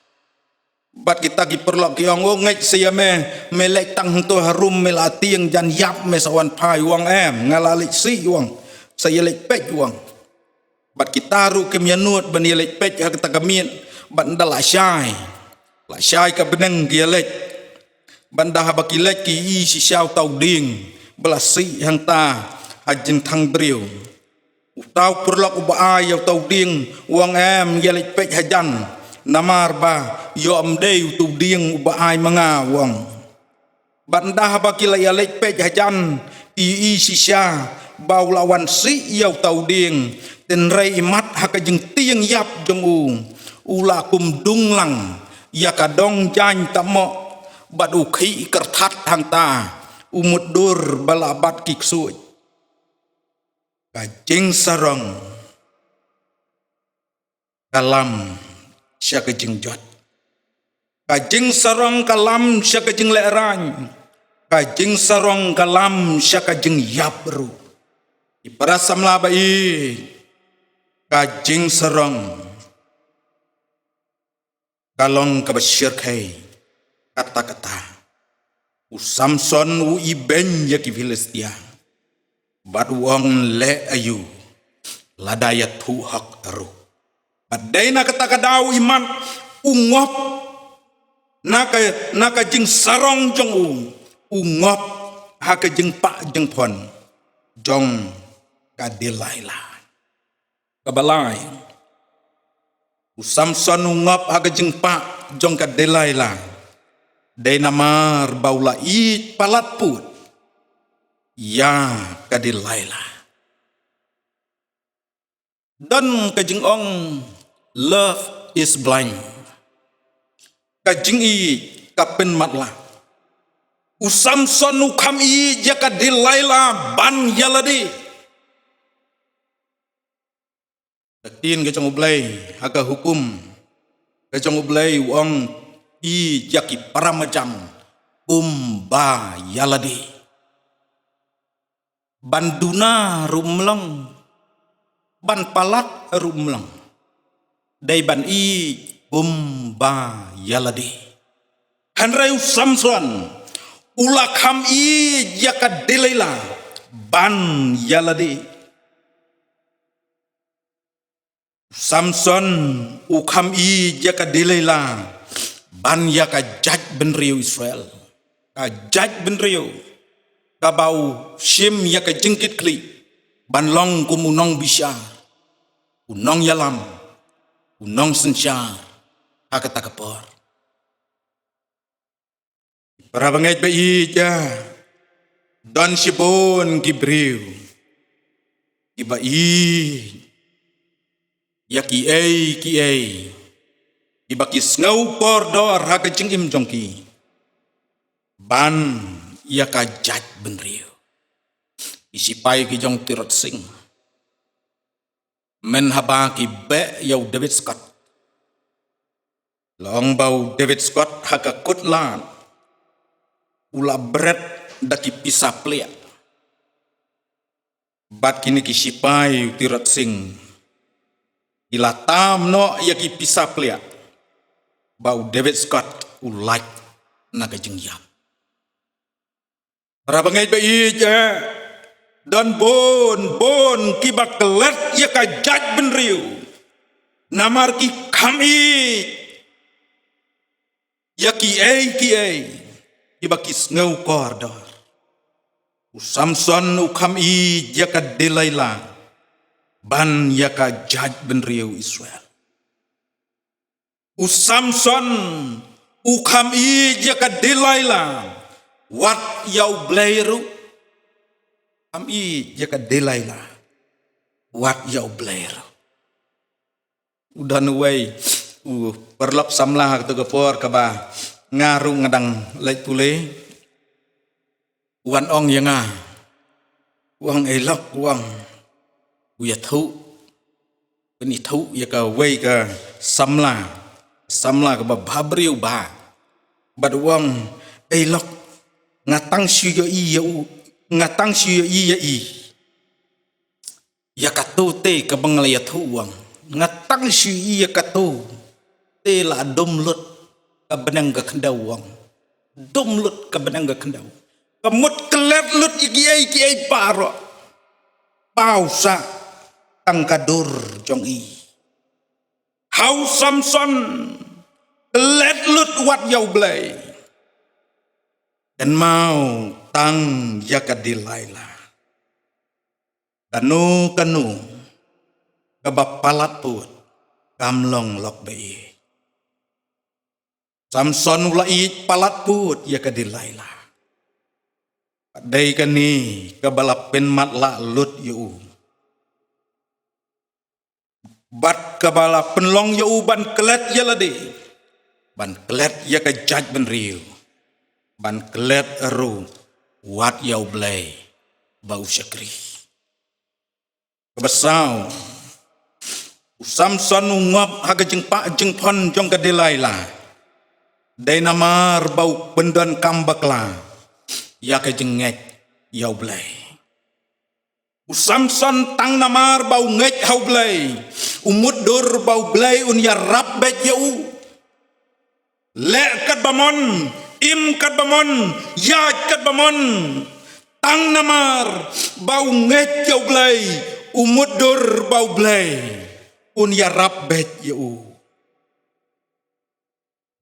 bat kita ki perlok ki ong ngai sia me melek tang to harum melati yang jan yap me sawan pai wang ngalalik si wang saya lek pek wang bat kita ru ke mianut bani lek pek ha kita kamien bat ndala syai la syai ka beneng ki lek banda ha bakilek ki i si syau tau ding belasi hang ta hajeng thang beriu tau perlok uba ay tau ding wang ya lek pek hajan namar ba yo amdei tu ding uba ai manga wong banda ba kila ya lek pe jajan i sisya bau lawan si yau tau ding ten rei imat ha ka jeng tieng yap jeng ula kum dung lang ya ka dong jan tamo bad u khi kerthat hang ta umut dur balabat kiksui ka jeng sarong kalam syaka jeng jot kajeng sarong kalam syaka jeng lerang kajeng sarong kalam syaka jeng yapru iparasam labai kajeng sarong kalong kabasyir kai kata-kata Samson u iben yaki Filistia bat wong le ayu ladayat tu hak aru padai na kata kadau iman ungop naka jing sarong jong ungop haka jing pak jeng pon jong kadelaila kabalai Samson ungop haka jing pak jong kadelaila dai namar baula i palat put ya kadelaila dan kajing ong love is blind kajing i kapen matla Samson ukam i jaka dilaila ban yaladi datin kajong ublay aga hukum kajong ublay wong i jaki paramajam ba yaladi banduna rumlong ban palat rumlang dai ban i ba yaladi hanreu Samson ulakam i jaka delela ban yaladi Samson ukam i jaka delela ban yaka jaj benriu Israel ka jaj benriu kabau shim yaka jengkit kli ban long kumunong bisya unong yalam unong sensyar hakata kapor para bangait ba ija don sibon gibriu iba yaki ki iba kisngau pordor hakajing im jongki ban yaka jaj benriu isipai ki jong tirot sing men haba ki be yau David Scott long bau David Scott haka kutlan ula bret daki pisa plea bat kini ki sipai tirot sing ila tam no yaki pisa plea bau David Scott ulak naga jengyam rabangai ba ija dan bon kibak kelet ya ka jaj benriu namar ki kami ya ki kibak kisngau kordor Samson ukam i ya ka delaila ban ya ka jaj benriu Israel Samson ukam i ya ka delaila wat yau blairu kami jaka delaila wat yau blair udah nuway perlok samlah tu gapor kaba ngarung ngadang lek pule wan ong yanga wang elok wang uyathu Ini tahu ya ka wei ka samla ka babriu ba. Bad wang lok ngatang syu yo i ngatang syu yo i ya i. Ya katu te ka banglaya thuang ngatang syu i ya katu te la domlut ka benang ka kendawang. Domlut ka benang ka kendaw. Kamut kelet lut iki paro. Pausa tangkadur jong i. Hau Samson kelet lut wat yau blay. Dan mau tang yakadilaila. Kanu kabapalat put kamlong lok bei. Samson ulai palat put yakadilaila. Padai kani kabalapin matla lut yu. Bat kabalapin long yu ban kelet yalade. Ban kelet ya kejaj ben riu. Ban kelet eru wat yau blay bau syakri. Kebasau Samson ngop haga jeng pak jeng pon jong kadelaila. Dai namar bau pendan kambakla. Ya ke jengek yau blay. Samson tang namar bau ngek hau blay. Umut dur bau blay un ya rap bet yau. Lek kat bamon, im kat bamon, ya kat bamon. Tang namar bau ngek yau blay. Umut dur bau blay. Un ya rap bet yau.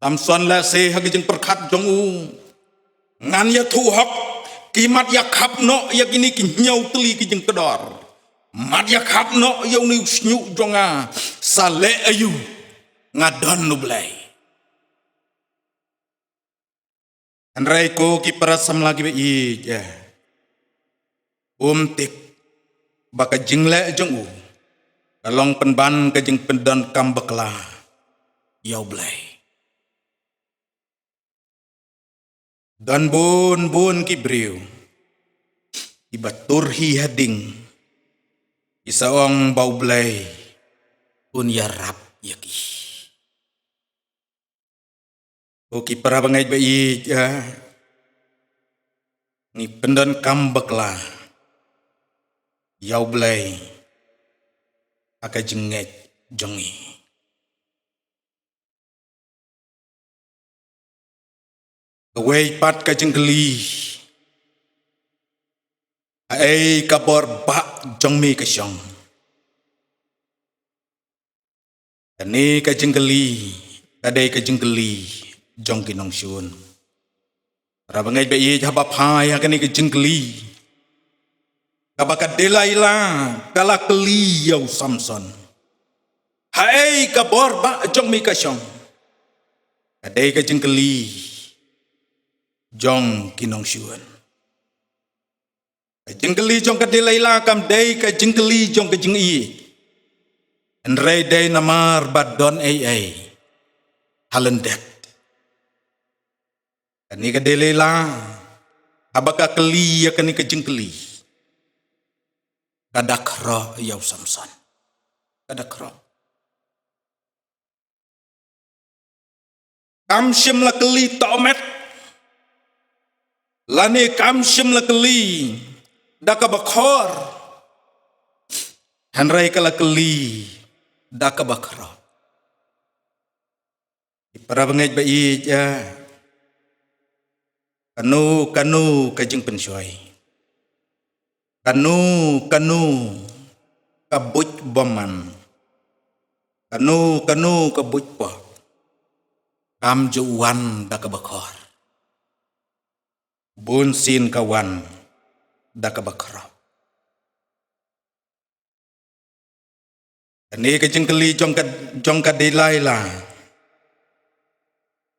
Samson la se hagi jeng perkat jong u. Ngan ya thu hok kimat ya khap no ya gini ki nyau teli ki jeng kedor. Mat ya khap no ya ni snyu jonga sale ayu ngadon nu blay. Andrai ko ki parasam lagi be i ja. Tik baka jingle jong u. Kalong penban ke jeng pendan kambakla yau blay. Dan bon kibriu ibatur hi hading isaong bau blay un yarap yaki. Oki para bangai bai ja ni pendan kambakla yau blay aka jengek jongi. Away pat ka jenggeli. Ai kabor bak jong mi ka syong. Kani ka jenggeli, kadai ka jenggeli jong kinong syun. Rabangai bai haba phaya kani ka jenggeli. Kabaka delaila kala keli yau Samson. Hai kabor bak jong mi ka syong. Kadai ka jenggeli jong kinong syuan. Jenggeli jong kadelaila kam day ka jenggeli jong ka jeng i. Enrai day namar badon ai. Halendet. Kani kadelaila abaka keli ya kani ka jenggeli. Kadakra yau Samson. Kadakra. Kam syem la keli tomet. Lani kam syem la keli daka bakhor. Hanrai kala keli daka bakhra. Para bangaj bai ja. Kanu kajeng pensyoy. Kanu kabuj baman. Kanu kabuj pa. Kam juwan daka bakhor. Bun sin kawan daka bakhra. Kani kajeng keli jong ka delaila.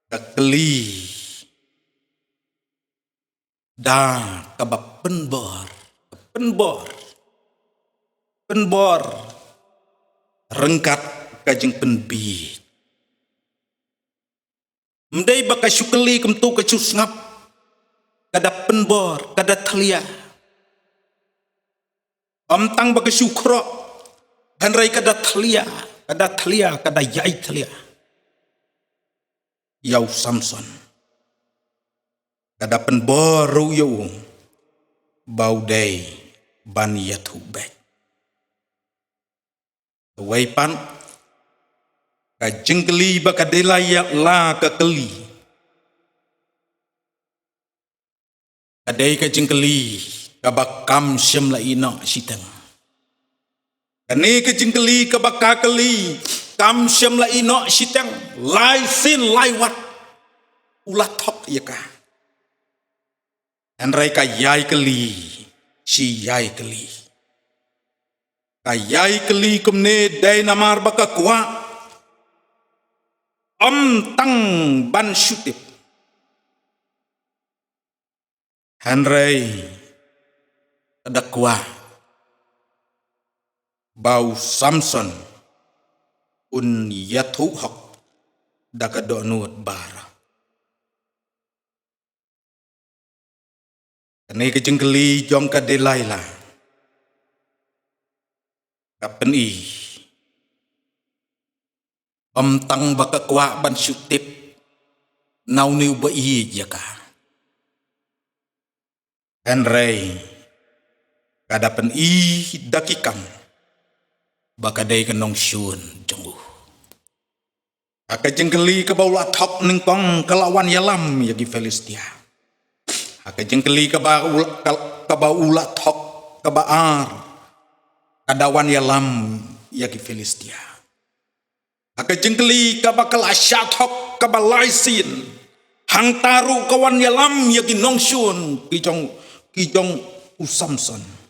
Keli da kabap penbor rengkat kajeng penbi. Mdai baka syukeli kemtu kecus ngap kada penbor kada thalia. Amtang baka syukro Henry kada thalia kada yai thalia yau Samson kada penboru yau bau day ban yathu bek wai pan ka jengkeli ba ka delaya la ka keli kadai ka jengkeli ka bakam syam la ina sitang kane ka jengkeli ka bakakeli kam syam la ina sitang lai sin lai wat ulah thok ya ka Henry ka yai keli si yai keli ka yai keli kumne dai namar baka kwa tang ban syutip Henry ada kwa bau Samson un yathu hok daka donut bara kane ke jengkeli jong ka delai la kapen i tang baka kwa ban syutip nau niu ba i jaka Henry kadapen i dakikam baka day kanong syun jonggu aka jengkeli ka baula thok ning pang kalawan yalam yagi Filistia aka jengkeli ka baula thok ka baar kadawan yalam yagi Filistia aka jengkeli ka bakal asyathok ka balaisin hang taru kawan yalam yagi nongsyun kijong Samson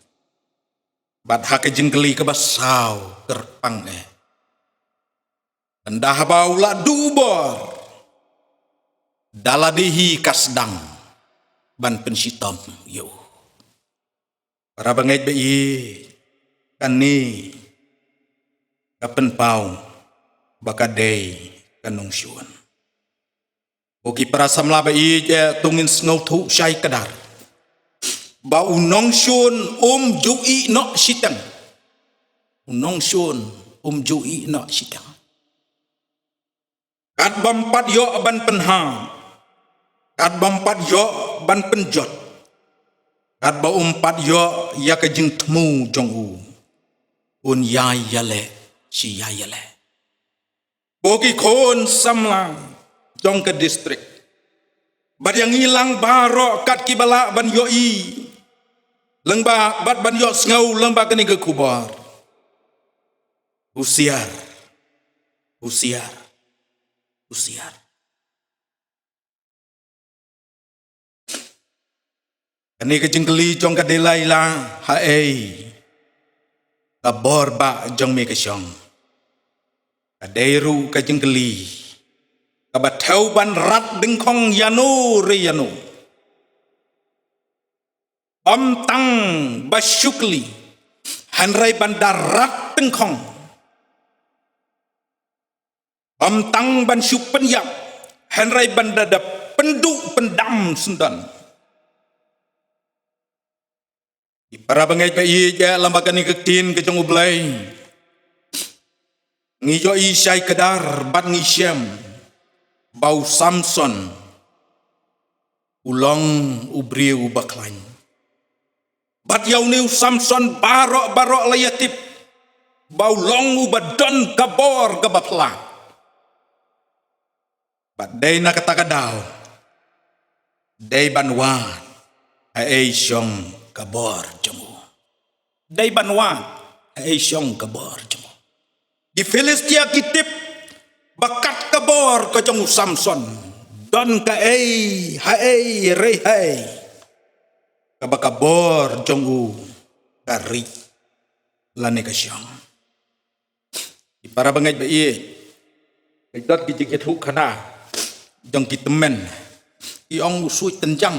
bat haka jengkeli ka basau kerpang endah baula dubor daladihi kasdang ban pensitom yo para bangait ba i kani kapen pau bakadei kanong syuan oki para samla ba i tungin ngau thu syai kadar ba unong syun jui no sitang unong syun jui no sitang kat bampat yo ban penha kat bampat yo ban penjot kat ba yo ya ka jing tmu jong un ya yale si ya yale bogi kon samla jong ke distrik bad yang hilang baro kat kibala ban yo i lengba bat ban yo ngau lengba kani ke kubar usiar kani ke jengkeli jong ka delai la haei ka borba jong me ke syong ka deiru ka jengkeli ka bathau ban rat dengkong yanu re yanu tang basyukli Henry bandarat tengkong tang ban syupen yak Henry bandada penduk pendam sundan para bangai pa iya lambaga ni ketin ke jong ublay ngiyo isyai kedar bat ngisyam bau Samson ulang ubriu baklain bat yau niu Samson barok layatip bau long ubadan kabor gabapla bat day na katakadaw day banwa ay syong kabor jamu day banwa ay syong kabor jamu di Filistia kitip bakat kabor ka jong Samson don ka ay haay rey hay kabakabor jong kari lani ka syang para bangay ba iye idot gijigit hu kana jong kitemen iong usui tenjang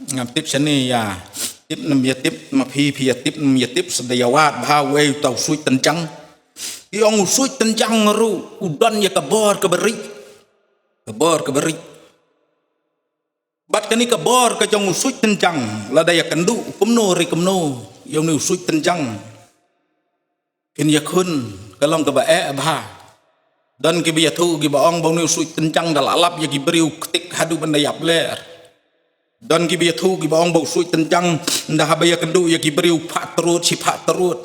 ngam tip sani ya tip nam ya tip ma phi tip nam ya tip sedayawat bahawe tau sui tenjang iong usui tenjang ru udan ya kabor kaberi bat kani kabor ka jong usui tenjang ladaya kendu kumno ri kumno yong ni usui tenjang kin ya kun kalong ka ba bah dan ki biya thu ki ba ong bong nu sui tencang dal alap ya ki beriu ketik hadu benda yap ler dan ki biya thu ki ba ong bong sui tencang nda habaya kendu ya ki beriu phat terut si phat terut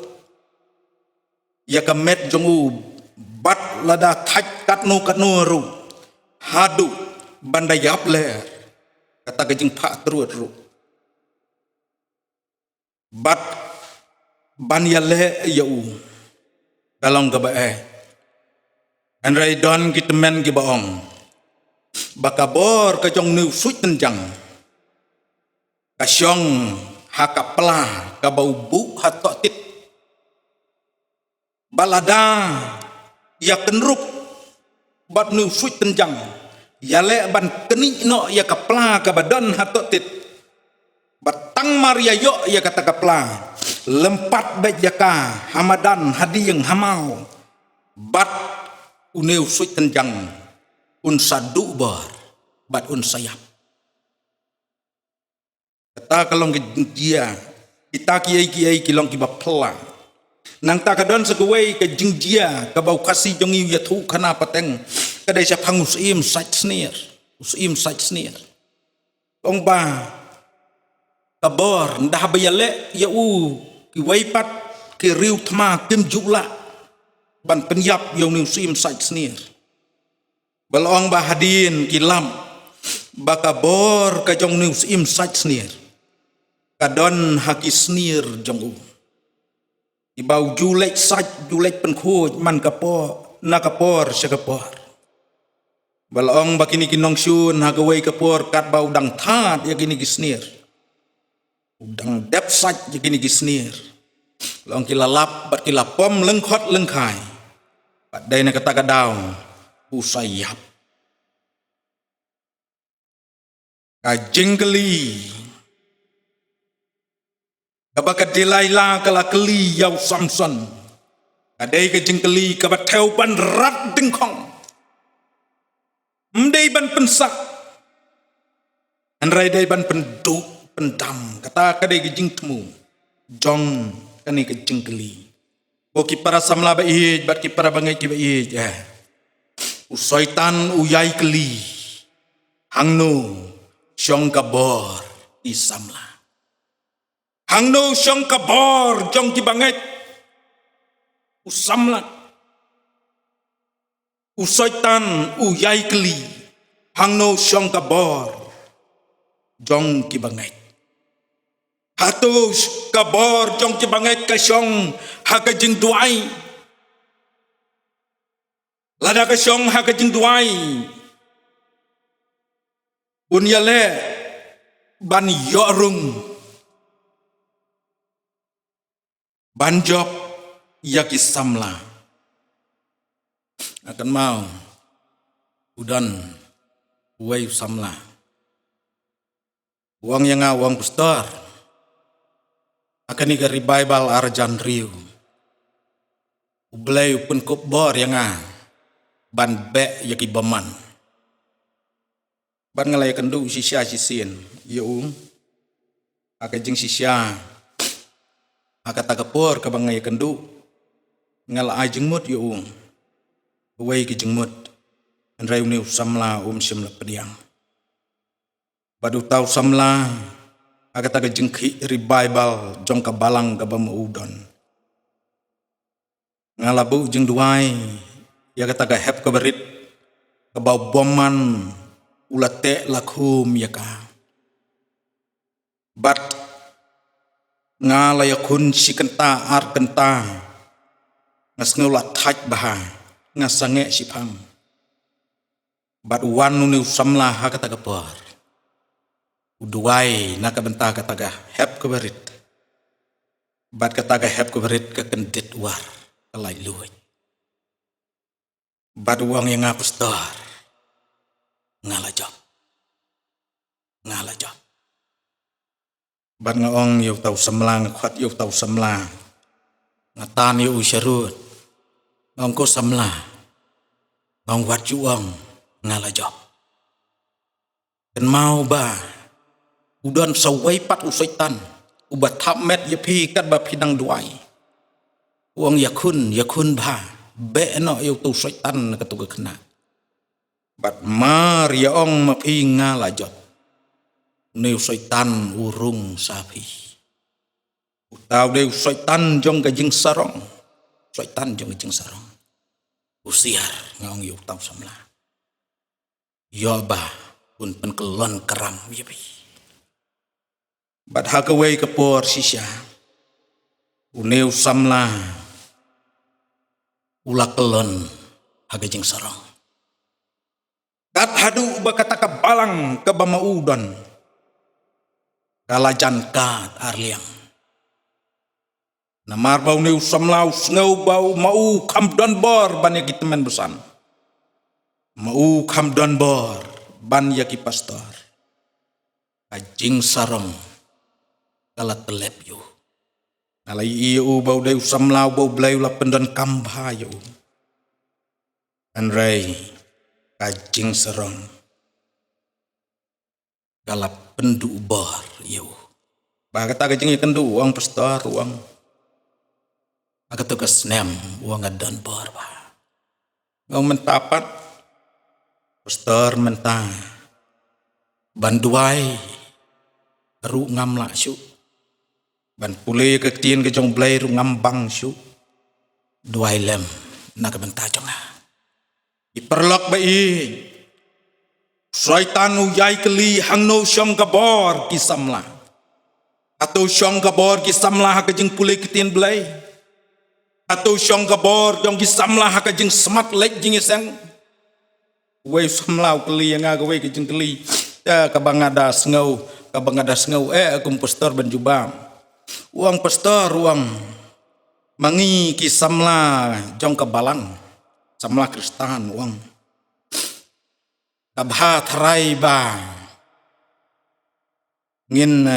ya ka met jongu bat lada thach kat nu ru hadu benda yap ler kata ka jing phat terut ru bat ban ya le ya u kalong ka ba Andrai don kita men ki baong bakabor ka jong nu suit tenjang ka syong hakapla ka bau bu hatok tit balada ya kenrup bat nu suit tenjang ya le ban keni no ya kapla ka badan hatok tit batang maria yo ya kata kapla lempat baik jaka hamadan hadi yang hamau bat uneu suit tenjang un sadu bar bat un sayap kata kalong dia kita kiai kilong kiba pelang nang ta kadon segawai ke jingjia ke bau kasih jongi ya thu kana pateng kadai sia pangus im sach snir usim sach snir ong ba kabor ndah bayale ya u ki waipat ki riu thma kim jula ban penyap yang ni sim sach snir balong bahadin kilam bakabor ka jong ni sim sach snir kadon haki snir jong u ibau julek sach julek pen khoj man kapor nakapor syakapor balong bakini kinong syun hagawai kapor kat bau dang that ya kini gisnir udang dep sach ya kini gisnir long kilalap bat kilapom lengkhot lengkai bat dai na kata kadau usayap kajingkeli kabakat dilaila kala keli yau samson kadai kajingkeli kabat theo ban rat dingkong mdei ban pensak andrai dai ban penduk pendam kata kadai kajing temu jong kani kajingkeli boki para samla ba ij bat ki para bangai ki ba ij usaitan uyai keli hangno syong kabor isamla hangno syong kabor jong ki bangai usamla usaitan uyai keli hangno syong kabor jong ki bangai hatus kabor jong ki bangai ka syong hakajing duai lada ka syong hakajing duai unyale ban yorung banjok yaki samla akan mau udan uai samla uang yang uang pastor akan igari Bible arjan riu ublay pun kubor yang ban be yaki baman ban ngalay kendu sisya sisin yung akajing sisya akatagapor kabangay kendu ngalay jengmut yung uway ki jengmut anray uniw samla simla pediang badu tau samla agataga jengki ri Bible jong kabalang kabamu udon ngalabu jeng duai ya kataga hep kabarit kabau boman ulate lakhum yaka bat ngalayakun sikenta ar kenta ngasngulat thaj baha ngasange sipang bat wan uniw samla hakataga por uduai nakabenta kataga hep kabarit bat kataga hep kabarit kakendit war kalai luit bat uang yang ngapustor ngalajok bat ngaong yau tau semlang khat yau tau semlang ngatan yau syarut ngong ko semla ngong wat juang ngalajok ken mau ba udan sawai pat usaitan ubat tamet yepi kat ba pinang duai uang yakun ba be no yu tu syaitan ka tu kena bat mar ya ong ma phi nga la jot neu syaitan urung sapi utau de syaitan jong ka jing sarong syaitan jong ka jing sarong usiar ngong yu tau samla yo ba pun pen kelon keram ya bi bat ha ka wei ka por sisya uneu samla ula kelon ha ka jing sarong kat hadu ba kata ka balang ka ba maudan kalajan kat arliang namar bau neu samlau ngau bau mau kam don bor ban yaki teman besan mau kam don bor ban yaki pastor ajing sarong kala telep yu kala iu bau deu samlau bau blai la pendon kamba yu anrei ajing sarong kala pendu bor yu ba kata kajing kendu uang pastor uang aga tugas nem uang adan bor ba ngau mentapat pastor menta banduai ru ngam la syu ban pule ke tien ke jong blai ru ngam bang syu duai lem na ka benta jong na iperlok ba i syaitan uyai keli hangno syong kabor kisamla atau syong kabor kisamla ka jeng pule ke tien blai atau syong kabor jong kisamla ka jeng semat lek jeng iseng wei samlau keli yang aga wei ke jeng keli ya ka bangadas ngau akum pastor ban jubam uang pastor uang mangi kisamla jong kabalang samla kristan uang kabha tharai ba ngin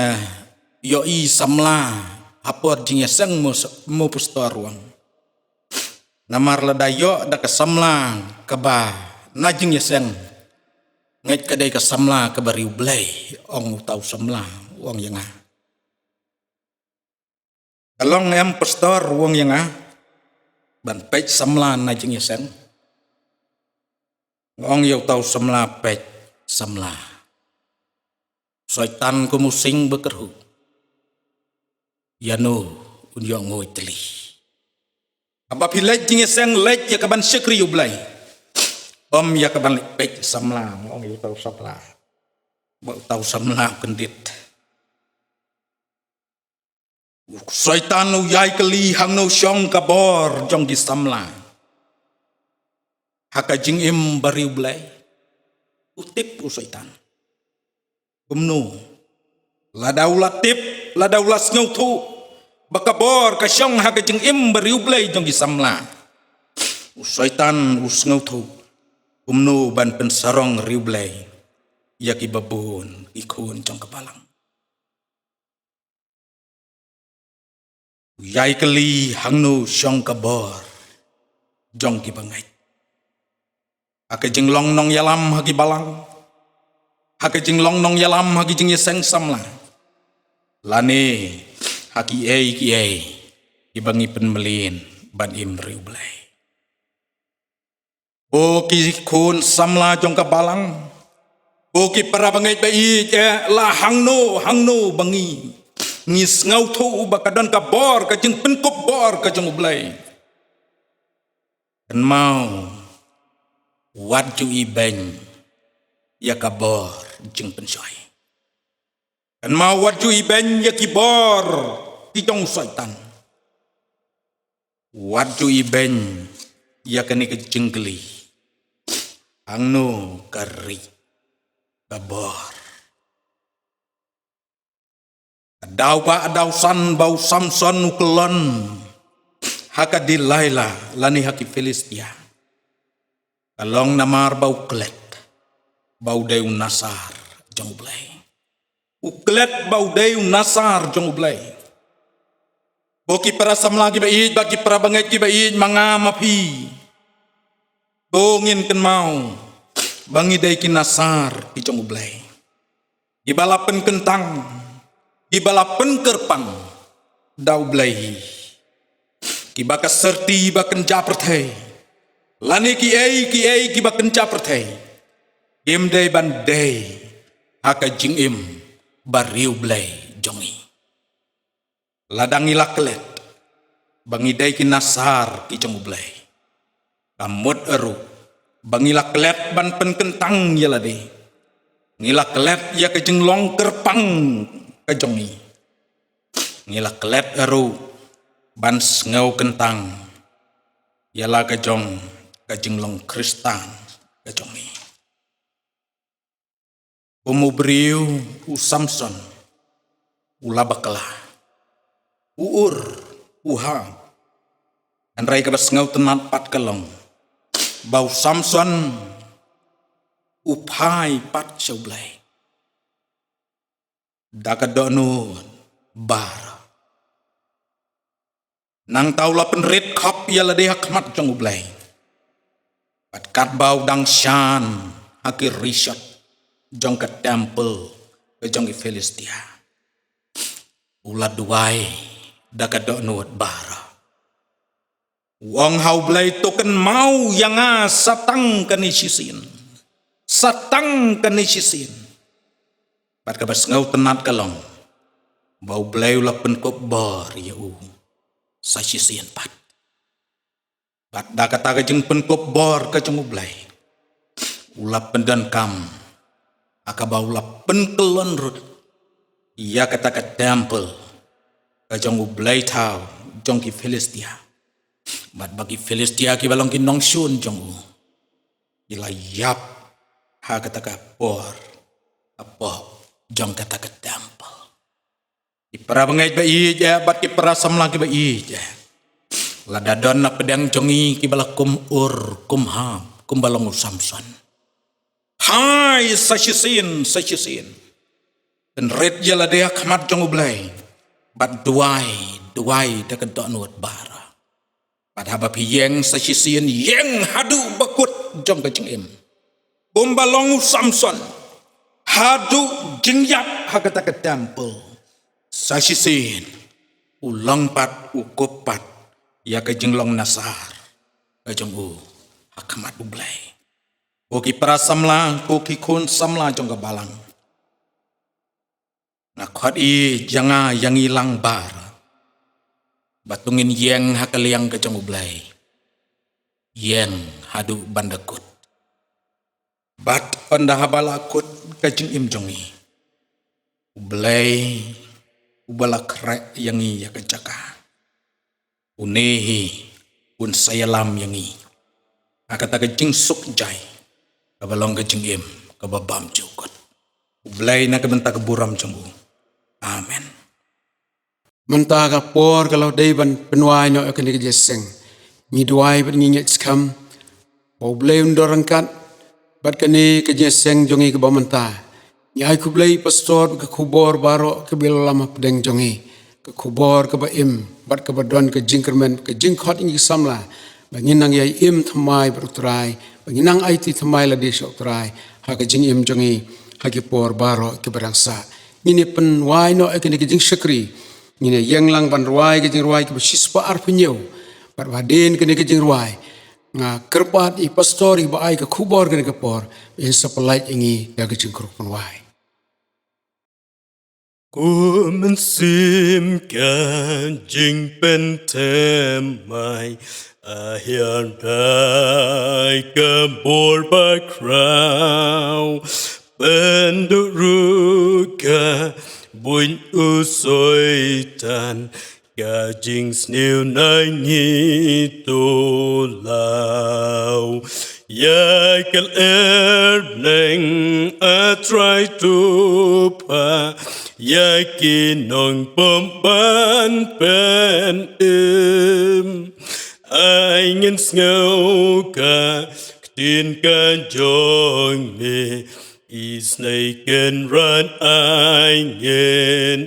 yoi samla hapor jing yaseng mo pastor uang namar ladayo da kasamla kaba najing yaseng ngai kadai kasamla kabari blai ong tau samla uang yang kalong em pastor uang yang ban pej samla najing yaseng ngong yau tau samla pej samla syaitan ko musing bekerhu yano unyong ngoi teli apabila jing yaseng lek ya kaban syekri ublai om ya kaban pej samla ngong yau tau samla bau tau samla kendit syaitan uyai keli hangno syong kabor jong di samla haka jing im bari blai utip u syaitan kumnu ladau ngau tu bakabor ka syong haka jing im bari blai jong di samla u syaitan us ngau tu kumnu ban pensarong riu blai yaki babun ikun jong kabalang yai keli hangnu syong kabor jong ki bangai hake jing long nong yalam haki balang hake jing long nong yalam haki jing yeseng samla lane haki ki ibangi penmelin ban imriu blai o ki kun samla jong kabalang o ki para bangai bai la hangno bangi ngis ngau tu bakadan kabor ka jeng penkop bor ka jeng ublai kan mau wadu ibeng ya kabor jeng pensoi kan mau wadu ibeng ya kibor kijong syaitan wadu ibeng ya kani ke jenggeli angno kari kabor Adau san bau Samson ukelon haka di Laila lani haki Filistia kalong namar bau klet bau deu nasar jong blai uklet bau deu nasar jong blai boki para samla ki bai bagi para bangai ki bai manga mapi bongin ken mau bangi dei ki nasar ki jong blai ibalapen kentang ibala penkerpang dau blai ki baka serti bakan japrthei lani ki ei ki bakan japrthei im dei ban dei haka jing im bariu blai jongi ladang ilaklet bangi dei ki nasar ki jongu blai kamut eru bangi laklet ban pen kentang yalade ngilaklet ya ke jeng long kerpang ke jongi ngilaklet eru ban ngau kentang yala ke jong ke jeng long kristan ke jongi umubriu u Samson u labakala uur uha andrai ke bas ngau tenat pat kelong bau Samson upai pat syublai dakadonu bar nang taula penrit khop yala deha khmat jong ublai pat kat bau dang shan hakir rishat jong ke temple ke jong ke Filistia ulat duai dakadonu bar wong hau blai token mau yang satang kanisisin satang kanisisin pat kabas ngau tenat kalong bau blai ula penkop bar ya u sasisin pat dakata ka jeng penkop bar ka jeng blai ula pendan kam akaba ula penkelon rut ia kata ka temple ka jeng blai tau jong ki Filistia bat bagi Filistia ki balong ki nongsun jong u ila yap ha kata ka por apa jong kata ka temple ipara bangai ba i ja bat ki para samla ki ba i ja la dadon na pedang jongi ki balakum ur kumha kumbalong Samson hai sasisin dan red jala dia khamat jong ublai bat duai dekat donut bara pada haba piyeng sasisin yeng hadu bakut jong kajeng im kumbalong Samson hadu jingyap hagata ke temple sasisin ulang pat ukupat ya ke jenglong nasar kajeng u hakamat ublai koki prasamla koki kun samla jong ke balang nakot i janga yang ilang bar batungin yeng hakaliang kajeng ublai yeng hadu bandakut bat onda habalakut kajeng im jongi ublai ubala krek yangi ya kejaka unehi un sayalam yangi akata kajeng suk jai kabalong kajeng im kababam jukot ublai na kabenta keburam jenggu amen Mentah ka por kalau dei ban penuai no akan digeseng ni duai ban nginyet skam bau blai undorangkat bat kani kejeseng jongi ke bamenta nyai ku blai pastor ke kubor baro ke lama pedeng jongi ke kubor ke baim bat ke badon ke jingkermen ke jingkhot ingi samla banginang yai im thamai berutrai banginang aiti thamai la desok trai ha ke jing im jongi ha ke por baro ke barangsa ini penuai no akan dijing syakri ini yang lang ban ruai ke jing ruai ke sispa arpenyo bat waden ke jing ruai nga kerpat i pastor i baai ke kubor ke por in sapalait ingi ya ke jing kruk penuai Ku mensimkan jing pentemai akhir dai kebor bakrau penduruka buin usoitan gajing sniu nangi tulau ya kal erneng I try to pa ya kinong pemban pen ai ngin ngau ka tin kan jong me is naken run ai ngin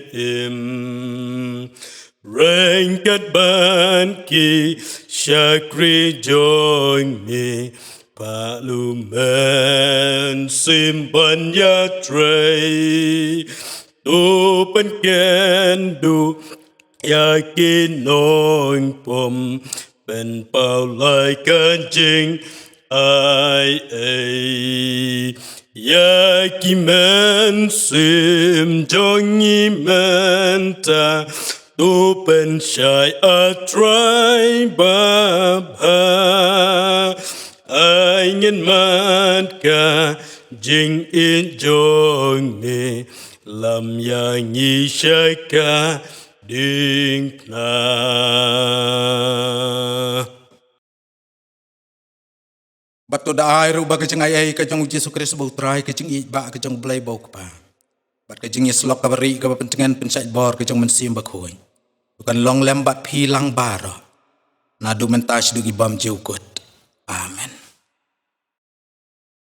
rengkat ban ki syakri jong me paluman simpan ya tray tu penkendu อยากกินน้องผมเป็นเป่าลายกันจริงไอเออยากกินมันซิมจงยิมันตาตูเป็นชายอัตรายบาบาไอเงินมันกาจิงอินจงมีลำยังยี่ชายกาดิ่งนา Batu daai ruba kejeng ayai kejeng Yesus Kristus bau terai kejeng iba kejeng belai bau kepa. Bat kejeng yeslok kabari kaba pentingan pensait bor kejeng mensim bakoi. Bukan long lembat pilang baro. Nadu mentas dugi bam jiukut. Amen.